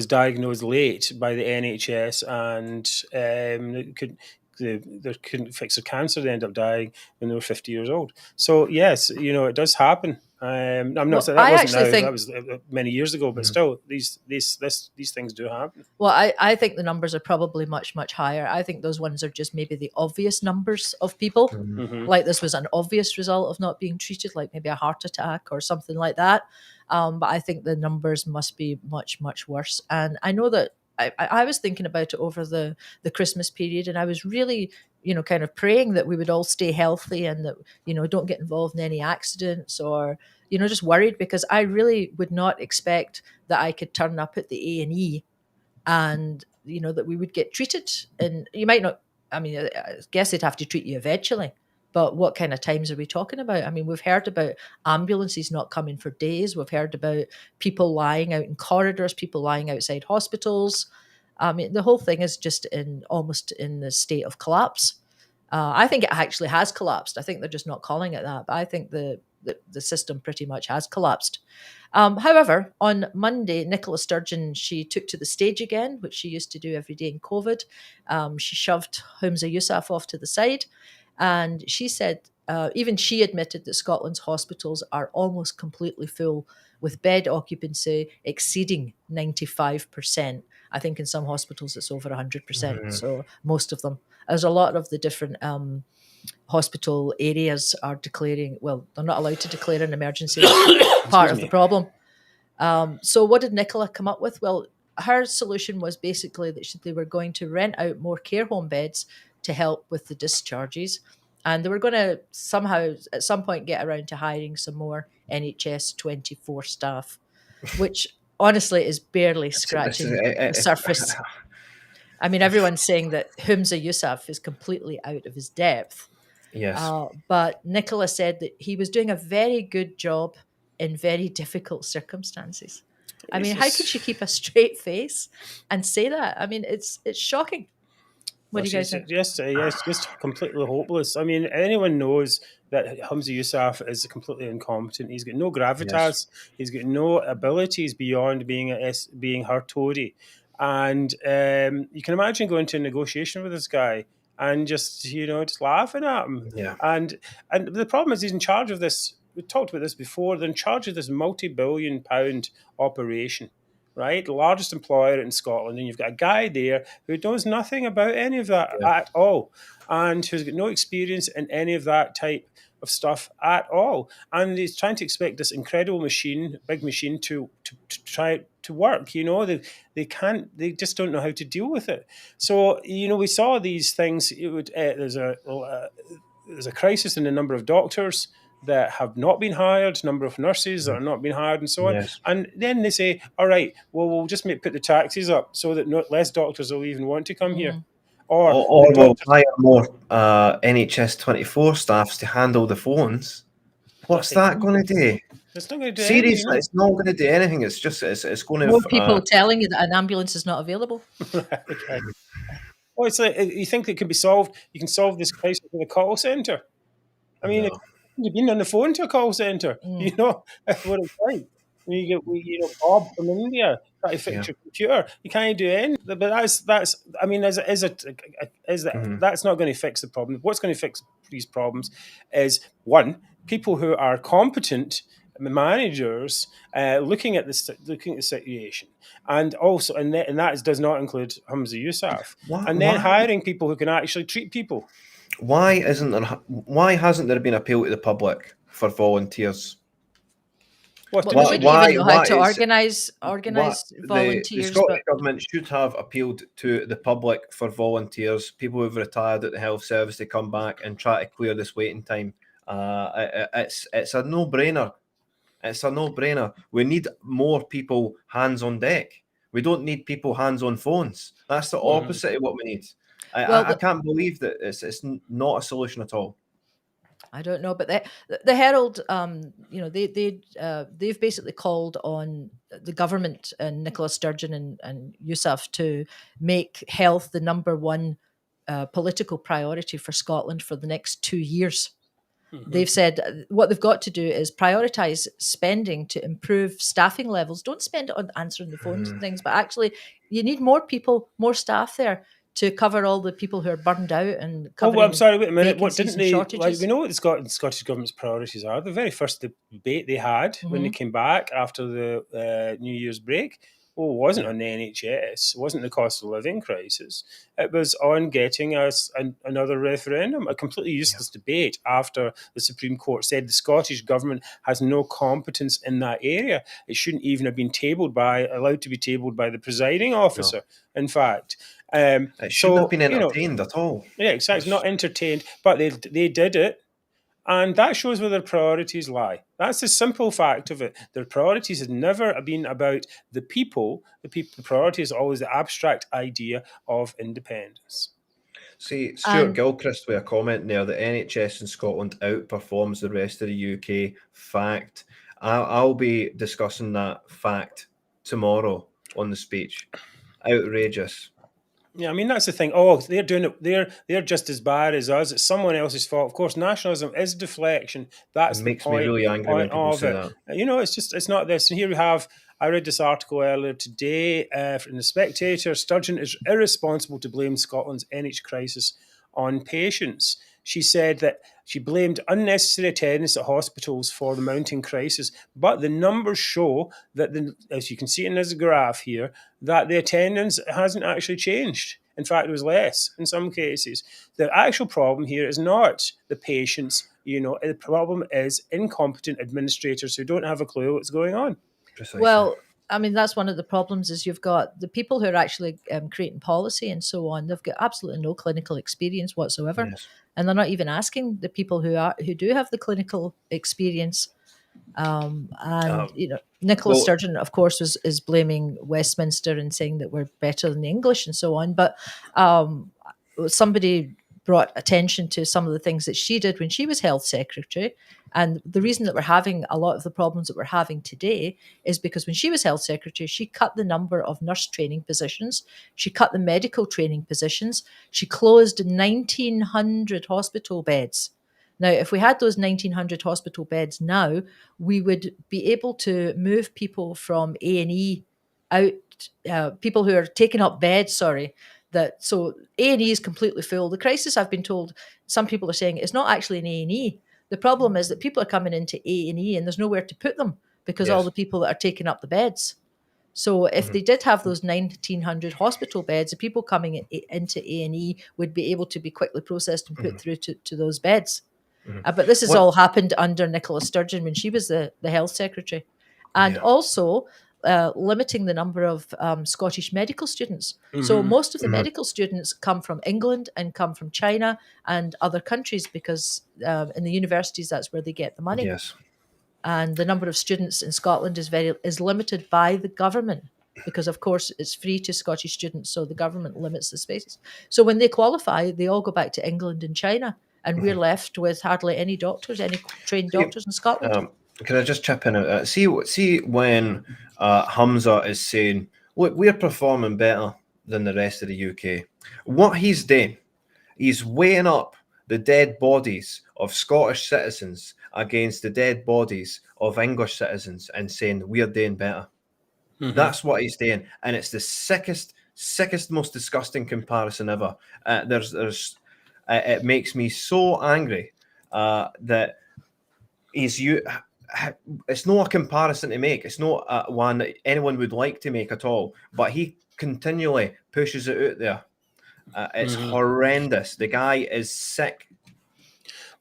diagnosed late by the NHS, and they couldn't fix their cancer. They ended up dying when they were 50 years old. So yes, it does happen. I'm not saying that was many years ago, but still, these things do happen. Well, I think the numbers are probably much, much higher. I think those ones are just maybe the obvious numbers of people. Mm-hmm. Like this was an obvious result of not being treated, like maybe a heart attack or something like that. But I think the numbers must be much, much worse. And I know that I was thinking about it over the Christmas period, and I was really, kind of praying that we would all stay healthy and that, don't get involved in any accidents or, just worried, because I really would not expect that I could turn up at the A&E and, that we would get treated. And you might not, I guess they'd have to treat you eventually. But what kind of times are we talking about? We've heard about ambulances not coming for days. We've heard about people lying out in corridors, people lying outside hospitals. I mean, the whole thing is just almost in the state of collapse. I think it actually has collapsed. I think they're just not calling it that, but I think the system pretty much has collapsed. However, on Monday, Nicola Sturgeon, she took to the stage again, which she used to do every day in COVID. She shoved Humza Yousaf off to the side, and she said, even she admitted that Scotland's hospitals are almost completely full, with bed occupancy exceeding 95%. I think in some hospitals it's over 100%. So most of them. There's a lot of the different hospital areas are declaring, well, they're not allowed to declare an emergency. Part of the problem. So what did Nicola come up with? Well, her solution was basically that they were going to rent out more care home beds to help with the discharges. And they were going to somehow, at some point, get around to hiring some more NHS 24 staff, which honestly is barely scratching the surface. I mean, everyone's saying that Humza Yousaf is completely out of his depth. Yes. But Nicola said that he was doing a very good job in very difficult circumstances. I mean, how could she keep a straight face and say that? I mean, it's shocking. What do you guys think? Yes, just completely hopeless. I mean, anyone knows that Humza Yousaf is completely incompetent. He's got no gravitas. Yes. He's got no abilities beyond being her toady. And you can imagine going to a negotiation with this guy and just laughing at him. Yeah. And the problem is he's in charge of this. We talked about this before. They're in charge of this multi-billion-pound operation. Right, the largest employer in Scotland, and you've got a guy there who knows nothing about any of that at all, and who's got no experience in any of that type of stuff at all, and he's trying to expect this incredible big machine to try to work. They can't. They just don't know how to deal with it. So we saw these things. There's a crisis in the number of doctors that have not been hired, number of nurses that are not being hired, and so on. Yes. And then they say, all right, well, we'll just put the taxes up so that less doctors will even want to come here. Or we'll hire more NHS 24 staffs to handle the phones. What's that going to do? It's not going to do Seriously, anything. It's not going to do anything. It's just it's going to... More people telling you that an ambulance is not available. Okay. Well, it's like, you think it can be solved? You can solve this crisis with a call centre. I mean, you've been on the phone to a call centre. You know what it's like. You get Bob from India try to fix your computer. You can't do anything. But that's. I mean, that's not going to fix the problem. What's going to fix these problems is, one, people who are competent managers looking at the situation, and also and that does not include Humza Yousaf, and then hiring people who can actually treat people. Why hasn't there been appeal to the public for volunteers? They wouldn't even know how to organise volunteers. The Scottish government should have appealed to the public for volunteers, people who've retired at the health service, to come back and try to clear this waiting time. It's a no-brainer. It's a no-brainer. We need more people hands on deck. We don't need people hands on phones. That's the opposite of what we need. I can't believe that it's not a solution at all. I don't know, but the Herald, they've basically called on the government and Nicola Sturgeon and Yousaf to make health the number one political priority for Scotland for the next 2 years. They've said what they've got to do is prioritise spending to improve staffing levels. Don't spend it on answering the phones and things, but actually you need more people, more staff there to cover all the people who are burned out and covering. I'm sorry, wait a minute. What didn't they? Shortages. We know what the Scottish government's priorities are. The very first debate they had when they came back after the New Year's break, it wasn't on the NHS. It wasn't the cost of living crisis. It was on getting us another referendum. A completely useless debate after the Supreme Court said the Scottish government has no competence in that area. It shouldn't even have been allowed to be tabled by the presiding officer. No. In fact. It shouldn't have been entertained at all. Yeah, exactly. Not entertained, but they did it, and that shows where their priorities lie. That's the simple fact of it. Their priorities had never been about the people. The priority is always the abstract idea of independence. See, Stuart Gilchrist with a comment there that NHS in Scotland outperforms the rest of the UK. Fact. I'll be discussing that fact tomorrow on the speech. outrageous. Yeah, I mean that's the thing. Oh, they're doing it. They're just as bad as us. It's someone else's fault. Of course, nationalism is deflection. That's It the makes me really angry when people of say it. that. You know, it's not this. And here we have. I read this article earlier today in the Spectator. Sturgeon is irresponsible to blame Scotland's NH crisis on patients. She said that she blamed unnecessary attendance at hospitals for the mounting crisis, but the numbers show that, as you can see in this graph here, that the attendance hasn't actually changed. In fact, it was less in some cases. The actual problem here is not the patients. You know, the problem is incompetent administrators who don't have a clue what's going on. Precisely. Well, I mean, that's one of the problems is you've got the people who are actually creating policy and so on. They've got absolutely no clinical experience whatsoever. Yes. And they're not even asking the people who do have the clinical experience. Nicola Sturgeon, of course, is blaming Westminster and saying that we're better than the English and so on. But somebody brought attention to some of the things that she did when she was health secretary. And the reason that we're having a lot of the problems that we're having today is because when she was health secretary, she cut the number of nurse training positions. She cut the medical training positions. She closed 1,900 hospital beds. Now, if we had those 1,900 hospital beds now, we would be able to move people from A&E out, people who are taking up beds, so A&E is completely full. The crisis, I've been told, some people are saying it's not actually an A&E. The problem is that people are coming into A&E and there's nowhere to put them because all the people that are taking up the beds. So if they did have those 1,900 hospital beds, the people coming into A&E would be able to be quickly processed and put through to those beds. But this has all happened under Nicola Sturgeon when she was the health secretary. And also limiting the number of Scottish medical students. So most of the medical students come from England and come from China and other countries because in the universities, that's where they get the money. Yes. And the number of students in Scotland is limited by the government because, of course, it's free to Scottish students, so the government limits the spaces. So when they qualify, they all go back to England and China, and we're left with hardly any doctors, any trained doctors in Scotland. Can I just chip in? See when Hamza is saying, look, we're performing better than the rest of the UK. What he's doing, he's weighing up the dead bodies of Scottish citizens against the dead bodies of English citizens and saying we're doing better. That's what he's doing, and it's the sickest, most disgusting comparison ever. It makes me so angry that it's not a comparison to make. It's not one that anyone would like to make at all. But he continually pushes it out there. It's horrendous. The guy is sick.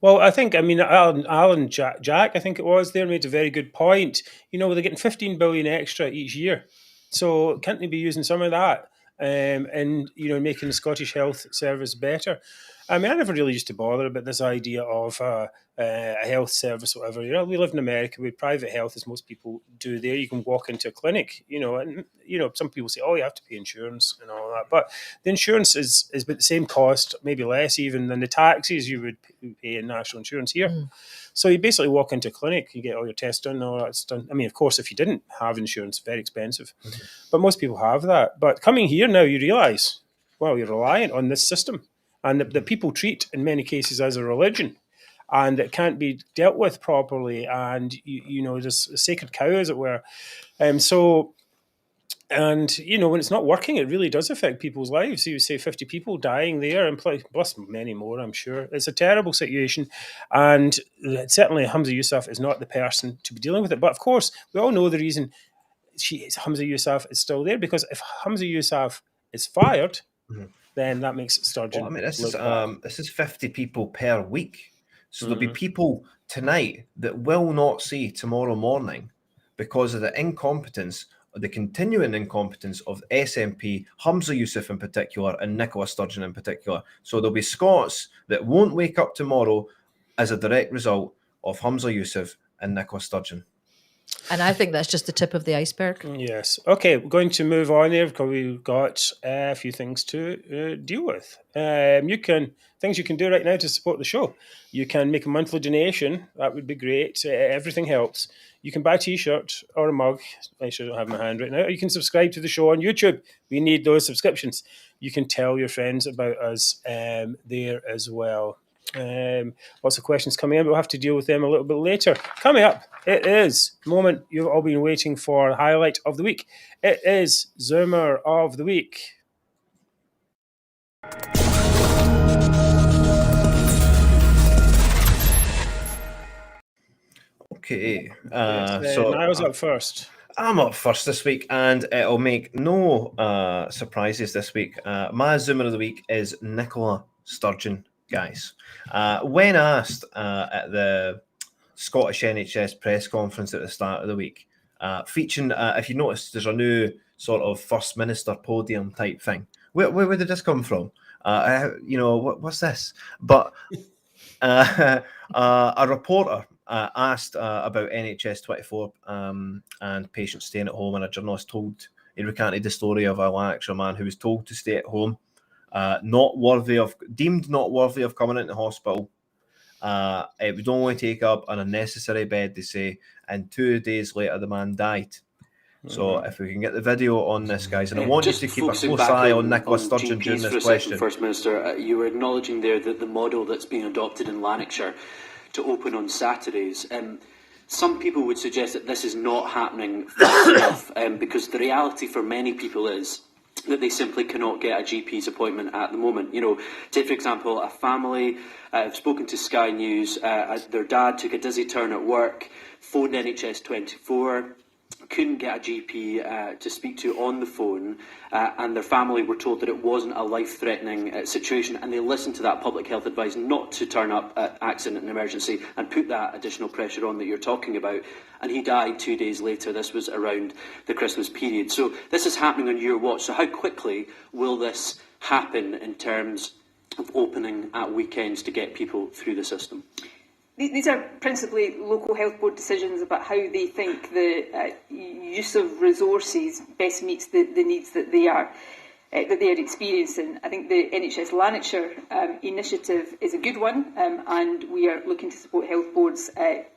Well, Alan Jack, I think it was, there made a very good point. You know, they're getting 15 billion extra each year. So can't they be using some of that and, you know, making the Scottish health service better? I mean, I never really used to bother about this idea of a health service, whatever. You know, we live in America with private health, as most people do there. You can walk into a clinic, you know, and, you know, some people say, oh, you have to pay insurance and all that. But the insurance is about the same cost, maybe less even, than the taxes you would pay in national insurance here. So you basically walk into a clinic, you get all your tests done, all that's done. I mean, of course, if you didn't have insurance, very expensive. But most people have that. But coming here now, you realise, well, you're reliant on this system. And that people treat, in many cases, as a religion, and it can't be dealt with properly. And, you know, there's a sacred cow, as it were. And, you know, when it's not working, it really does affect people's lives. So you say 50 people dying there, and plus many more, I'm sure. It's a terrible situation. And certainly Hamza Yousaf is not the person to be dealing with it. But, of course, we all know the reason Hamza Yousaf is still there, because if Hamza Yousaf is fired, then that makes Sturgeon. Well, I mean, this is 50 people per week. So there'll be people tonight that will not see tomorrow morning because of the incompetence, or the continuing incompetence of SNP, Hamza Yousaf in particular, and Nicola Sturgeon in particular. So there'll be Scots that won't wake up tomorrow as a direct result of Hamza Yousaf and Nicola Sturgeon. And I think that's just the tip of the iceberg. Yes. Okay, we're going to move on there because we've got a few things to deal with. Things you can do right now to support the show. You can make a monthly donation. That would be great. Everything helps. You can buy a T-shirt or a mug. I should don't have my hand right now. Or you can subscribe to the show on YouTube. We need those subscriptions. You can tell your friends about us there as well. Lots of questions coming in, but we'll have to deal with them a little bit later. Coming up, it is the moment you've all been waiting for, highlight of the week. It is Zoomer of the Week. Okay. So Niall's up first. I'm up first this week, and it'll make no surprises this week. My Zoomer of the week is Nicola Sturgeon, guys. When asked at the Scottish NHS press conference at the start of the week, featuring, if you notice, there's a new sort of First Minister podium type thing. Where did this come from? What's this? But a reporter asked about NHS 24 and patients staying at home, and a journalist he recanted the story of a Lanarkshire man who was told to stay at home, deemed not worthy of coming into hospital. It would only take up an unnecessary bed, they say, and 2 days later the man died. So if we can get the video on this, guys, and I want you to keep a close eye on Nicola Sturgeon during this question. First Minister, you were acknowledging there that the model that's being adopted in Lanarkshire to open on Saturdays. Some people would suggest that this is not happening fast enough, because the reality for many people is that they simply cannot get a GP's appointment at the moment. Take for example a family. I've spoken to Sky News. Their dad took a dizzy turn at work, phoned NHS 24. Couldn't get a GP to speak to on the phone, and their family were told that it wasn't a life-threatening situation, and they listened to that public health advice not to turn up at accident and emergency and put that additional pressure on that you're talking about, and he died 2 days later. This was around the Christmas period. So this is happening on your watch. So how quickly will this happen in terms of opening at weekends to get people through the system? These are principally local health board decisions about how they think the use of resources best meets the needs that they are experiencing. I think the NHS Lanarkshire initiative is a good one, and we are looking to support health boards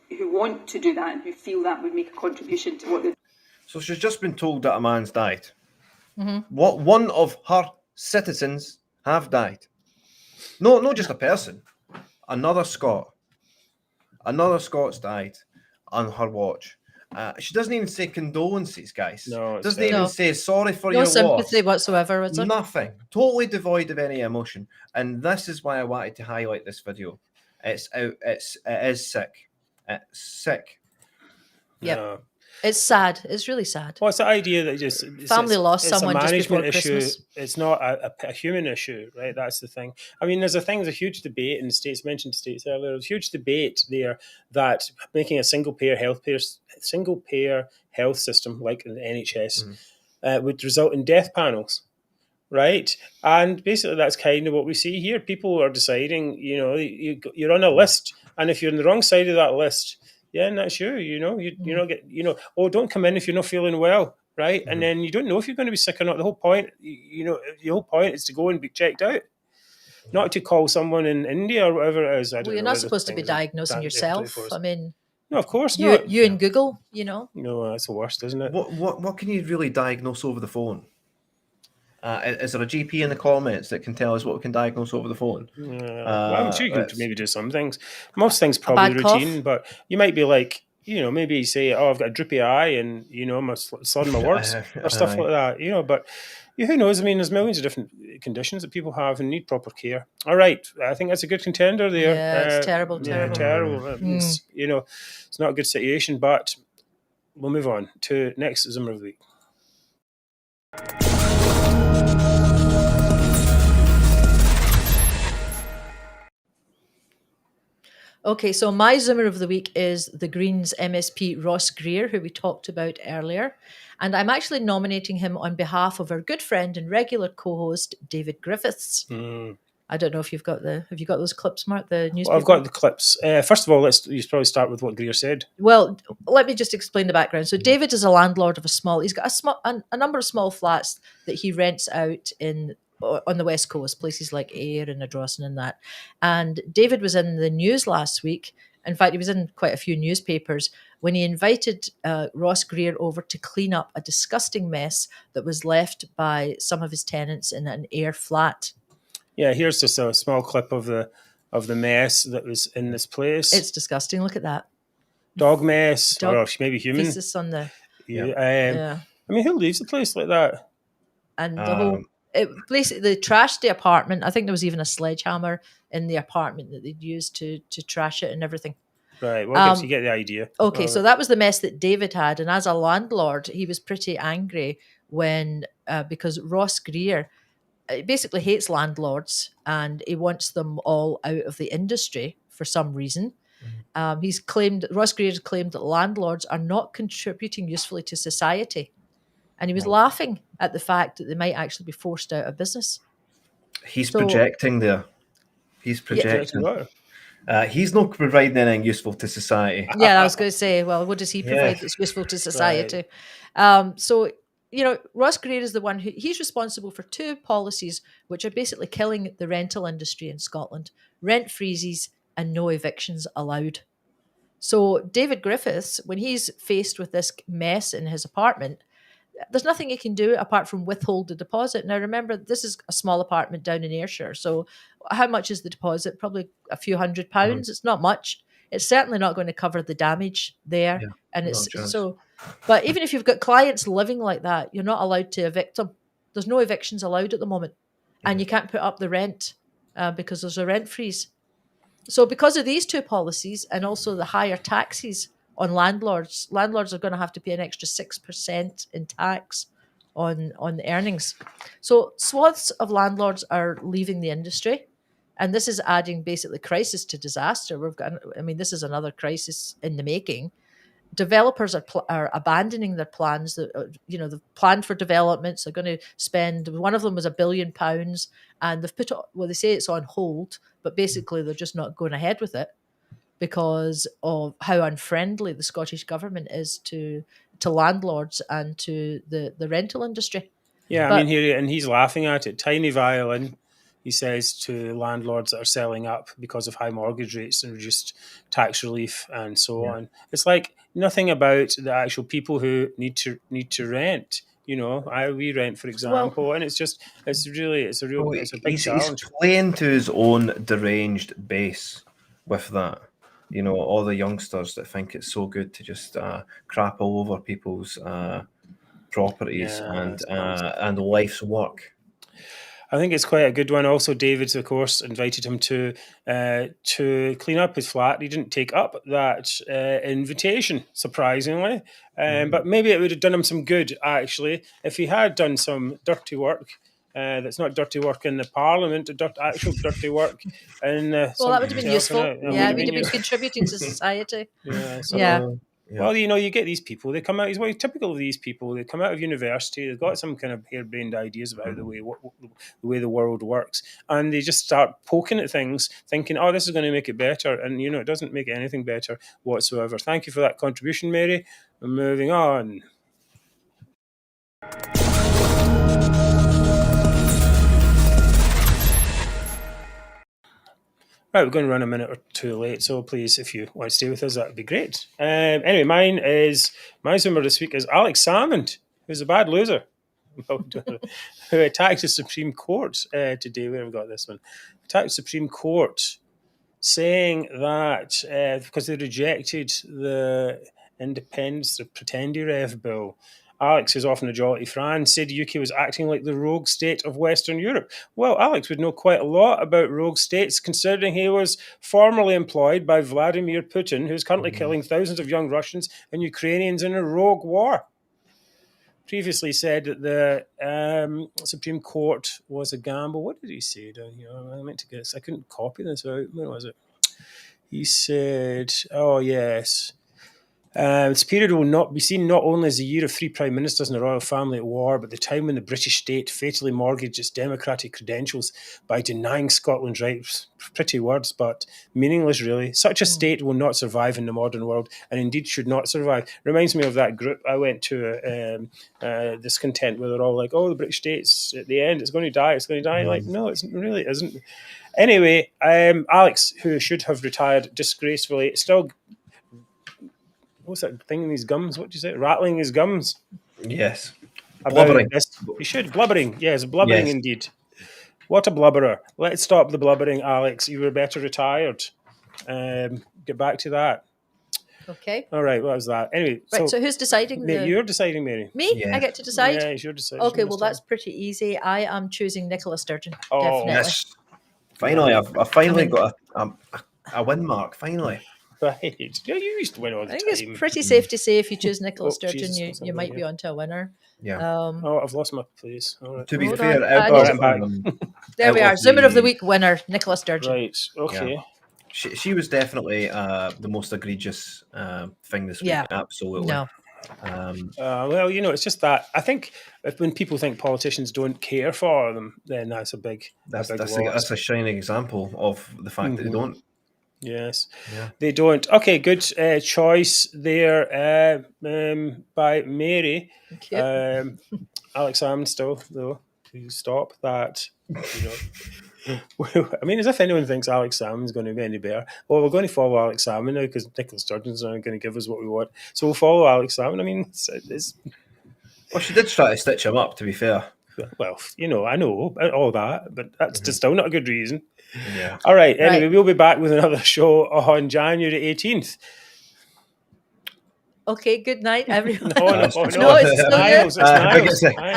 who want to do that and who feel that would make a contribution to what they're. So she's just been told that a man's died. Mm-hmm. What one of her citizens have died? No, not just a person. Another Scot. Another Scots died on her watch. She doesn't even say condolences, guys. No, doesn't even say sorry for your loss. No sympathy whatsoever. Is there? Nothing. Totally devoid of any emotion. And this is why I wanted to highlight this video. It is sick. It's sick. Yeah. No. It's sad. It's really sad. Well, it's the idea that family lost it's someone a just before management issue. Christmas. It's not a human issue, right? That's the thing. I mean, there's a huge debate in the States. Mentioned the States earlier. There's a huge debate there that making a single payer health system like the NHS would result in death panels, right? And basically, that's kind of what we see here. People are deciding, you're on a list, and if you're on the wrong side of that list. Yeah, and that's you. You're not don't come in if you're not feeling well, right? And then you don't know if you're going to be sick or not. The whole point, the whole point is to go and be checked out, not to call someone in India or whatever it is. I don't know. You're not supposed to be diagnosing yourself. I mean, no, of course not. You and Google, No, that's the worst, isn't it? What can you really diagnose over the phone? Is there a GP in the comments that can tell us what we can diagnose over the phone? Well, I'm sure you can maybe do some things. Most things probably routine, but you might be like, maybe you say, "Oh, I've got a droopy eye," and I'm slurring my words or stuff like that. But who knows? I mean, there's millions of different conditions that people have and need proper care. All right, I think that's a good contender there. Yeah, it's terrible. It's not a good situation, but we'll move on to next Zoomer of the Week. Okay, so my Zoomer of the week is the Greens MSP Ross Greer, who we talked about earlier. And I'm actually nominating him on behalf of our good friend and regular co-host, David Griffiths. I don't know if have you got those clips, Mark? The newspaper. Well, I've got the clips. First of all, you probably start with what Greer said. Well, let me just explain the background. So David is a landlord of he's got a number of small flats that he rents out on the West Coast, places like Ayr and Ardrossan and that. And David was in the news last week. In fact, he was in quite a few newspapers when he invited Ross Greer over to clean up a disgusting mess that was left by some of his tenants in an Ayr flat. Yeah, here's just a small clip of the mess that was in this place. It's disgusting. Look at that. Dog mess, or maybe human. Feces on the... Yeah. I mean, who leaves a place like that? And the whole... basically, they trashed the apartment. I think there was even a sledgehammer in the apartment that they'd used to trash it and everything. Right. Well, I guess you get the idea. Okay, so that was the mess that David had. And as a landlord, he was pretty angry because Ross Greer basically hates landlords and he wants them all out of the industry for some reason. Ross Greer has claimed that landlords are not contributing usefully to society. And he was laughing at the fact that they might actually be forced out of business. He's projecting there. He's projecting. He's not providing anything useful to society. Yeah, I was going to say, well, what does he provide that's useful to society? Right. So, Ross Greer is the one he's responsible for two policies which are basically killing the rental industry in Scotland: rent freezes and no evictions allowed. So David Griffiths, when he's faced with this mess in his apartment, there's nothing he can do apart from withhold the deposit. Now, remember, this is a small apartment down in Ayrshire. So how much is the deposit? Probably a few £100. Mm-hmm. It's not much. It's certainly not going to cover the damage there. Yeah, and it's so, but even if you've got clients living like that, you're not allowed to evict them. There's no evictions allowed at the moment. And you can't put up the rent because there's a rent freeze. So because of these two policies and also the higher taxes on landlords are going to have to pay an extra 6% in tax on the earnings. So swaths of landlords are leaving the industry, and this is adding basically crisis to disaster. This is another crisis in the making. Developers are abandoning their plans. They've planned for developments. They're going to spend. One of them was £1 billion, and they've put it. Well, they say it's on hold, but basically they're just not going ahead with it because of how unfriendly the Scottish government is to landlords and to the rental industry. Yeah, he's laughing at it. Tiny violin, he says, to landlords that are selling up because of high mortgage rates and reduced tax relief and so on. It's like nothing about the actual people who need to rent. We rent, for example, and it's a big challenge. He's playing to his own deranged base with that. All the youngsters that think it's so good to just crap all over people's properties and life's work. I think it's quite a good one. Also, David, of course, invited him to clean up his flat. He didn't take up that invitation, surprisingly. But maybe it would have done him some good, actually, if he had done some dirty work. That's not dirty work in the Parliament, actual dirty work. Well, that would have been useful. We'd have been contributing to society. Well, you get these people. They come out. It's typical of these people. They come out of university. They've got some kind of harebrained ideas about the way the world works, and they just start poking at things, thinking, "Oh, this is going to make it better," and it doesn't make anything better whatsoever. Thank you for that contribution, Mary. We're moving on. Right, we're going to run a minute or two late, so please, if you want to stay with us, that would be great. Anyway, my swimmer this week is Alex Salmond, who's a bad loser, who attacked the Supreme Court today. Where have we got this one? Attacked the Supreme Court, saying that because they rejected the independence, the Pretendi Rev bill, Alex, who's often a jolly Fran, said the UK was acting like the rogue state of Western Europe. Well, Alex would know quite a lot about rogue states, considering he was formerly employed by Vladimir Putin, who's currently killing thousands of young Russians and Ukrainians in a rogue war. Previously said that the Supreme Court was a gamble. What did he say down here? I meant to get this. I couldn't copy this out. Where was it? He said, oh, yes. This period will not be seen not only as the year of 3 prime ministers and a royal family at war, but the time when the British state fatally mortgaged its democratic credentials by denying Scotland's rights. Pretty words, but meaningless, really. Such a state will not survive in the modern world, and indeed should not survive. Reminds me of that group I went to, Discontent, where they're all like, "Oh, the British state's at the end; it's going to die. It's going to die." Like, no, it really isn't. Anyway, Alex, who should have retired disgracefully, still. What's that thing in his gums? What do you say? Rattling his gums. Yes. Blubbering. He should. Blubbering. Yes, blubbering indeed. What a blubberer. Let's stop the blubbering, Alex. You were better retired. Get back to that. Okay. All right, what was that? Anyway. Right, so who's deciding? You're deciding, Mary. Me? Yes. I get to decide? Yeah, it's your decision. Okay, well, that's pretty easy. I am choosing Nicola Sturgeon. Oh, definitely. Yes. Finally, I've finally got a win mark, finally. Right. Yeah, you used to win all the I time. think it's pretty safe to say if you choose Nicola Sturgeon, Jesus, you might be onto a winner. Yeah. I've lost my place. All right. To be Hold fair, on. There we are. Zoomer of the week winner, Nicola Sturgeon. Right. Okay. Yeah. She was definitely the most egregious thing this week. Yeah. Absolutely. No. Well, it's just that I think when people think politicians don't care for them, then that's a big That's loss. a shining example of the fact that they don't. Yes, Yeah. they don't. Okay, good choice there by Mary. Thank you. Alex Salmond still, though. You stop that. I mean, as if anyone thinks Alex Salmond's going to be any better. Well, we're going to follow Alex Salmond now because Nicola Sturgeon's not going to give us what we want. So we'll follow Alex Salmond. I mean, it's Well, she did try to stitch him up, to be fair. well, I know all that, but that's just still not a good reason. Yeah. All right. Anyway, we'll be back with another show on January 18th. Okay, good night, everyone. No, it's still Niles.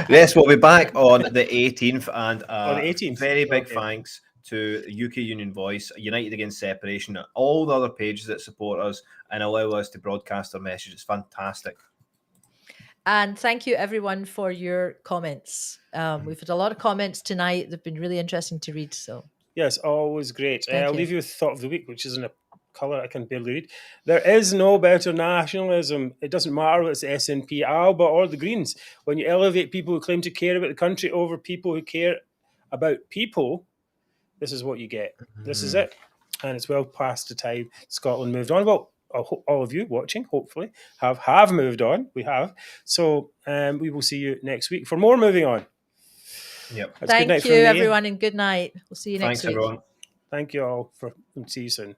Yes, we'll be back on the 18th, and On the 18th. very big thanks to UK Union Voice, United Against Separation, and all the other pages that support us and allow us to broadcast our message. It's fantastic. And thank you, everyone, for your comments. We've had a lot of comments tonight. They've been really interesting to read. So Yes, always great. Thank I'll you. leave you with thought of the week, which is in a colour I can barely read. There is no better nationalism. It doesn't matter whether it's the SNP, ALBA, or the Greens. When you elevate people who claim to care about the country over people who care about people, this is what you get. This is it. And it's well past the time Scotland moved on. Well, all of you watching, hopefully, have moved on. We have. So we will see you next week for more Moving On. Yep. That's good night thank from you, me. everyone, and good night. We'll see you next Thanks, week. everyone. Thank you all. See you soon.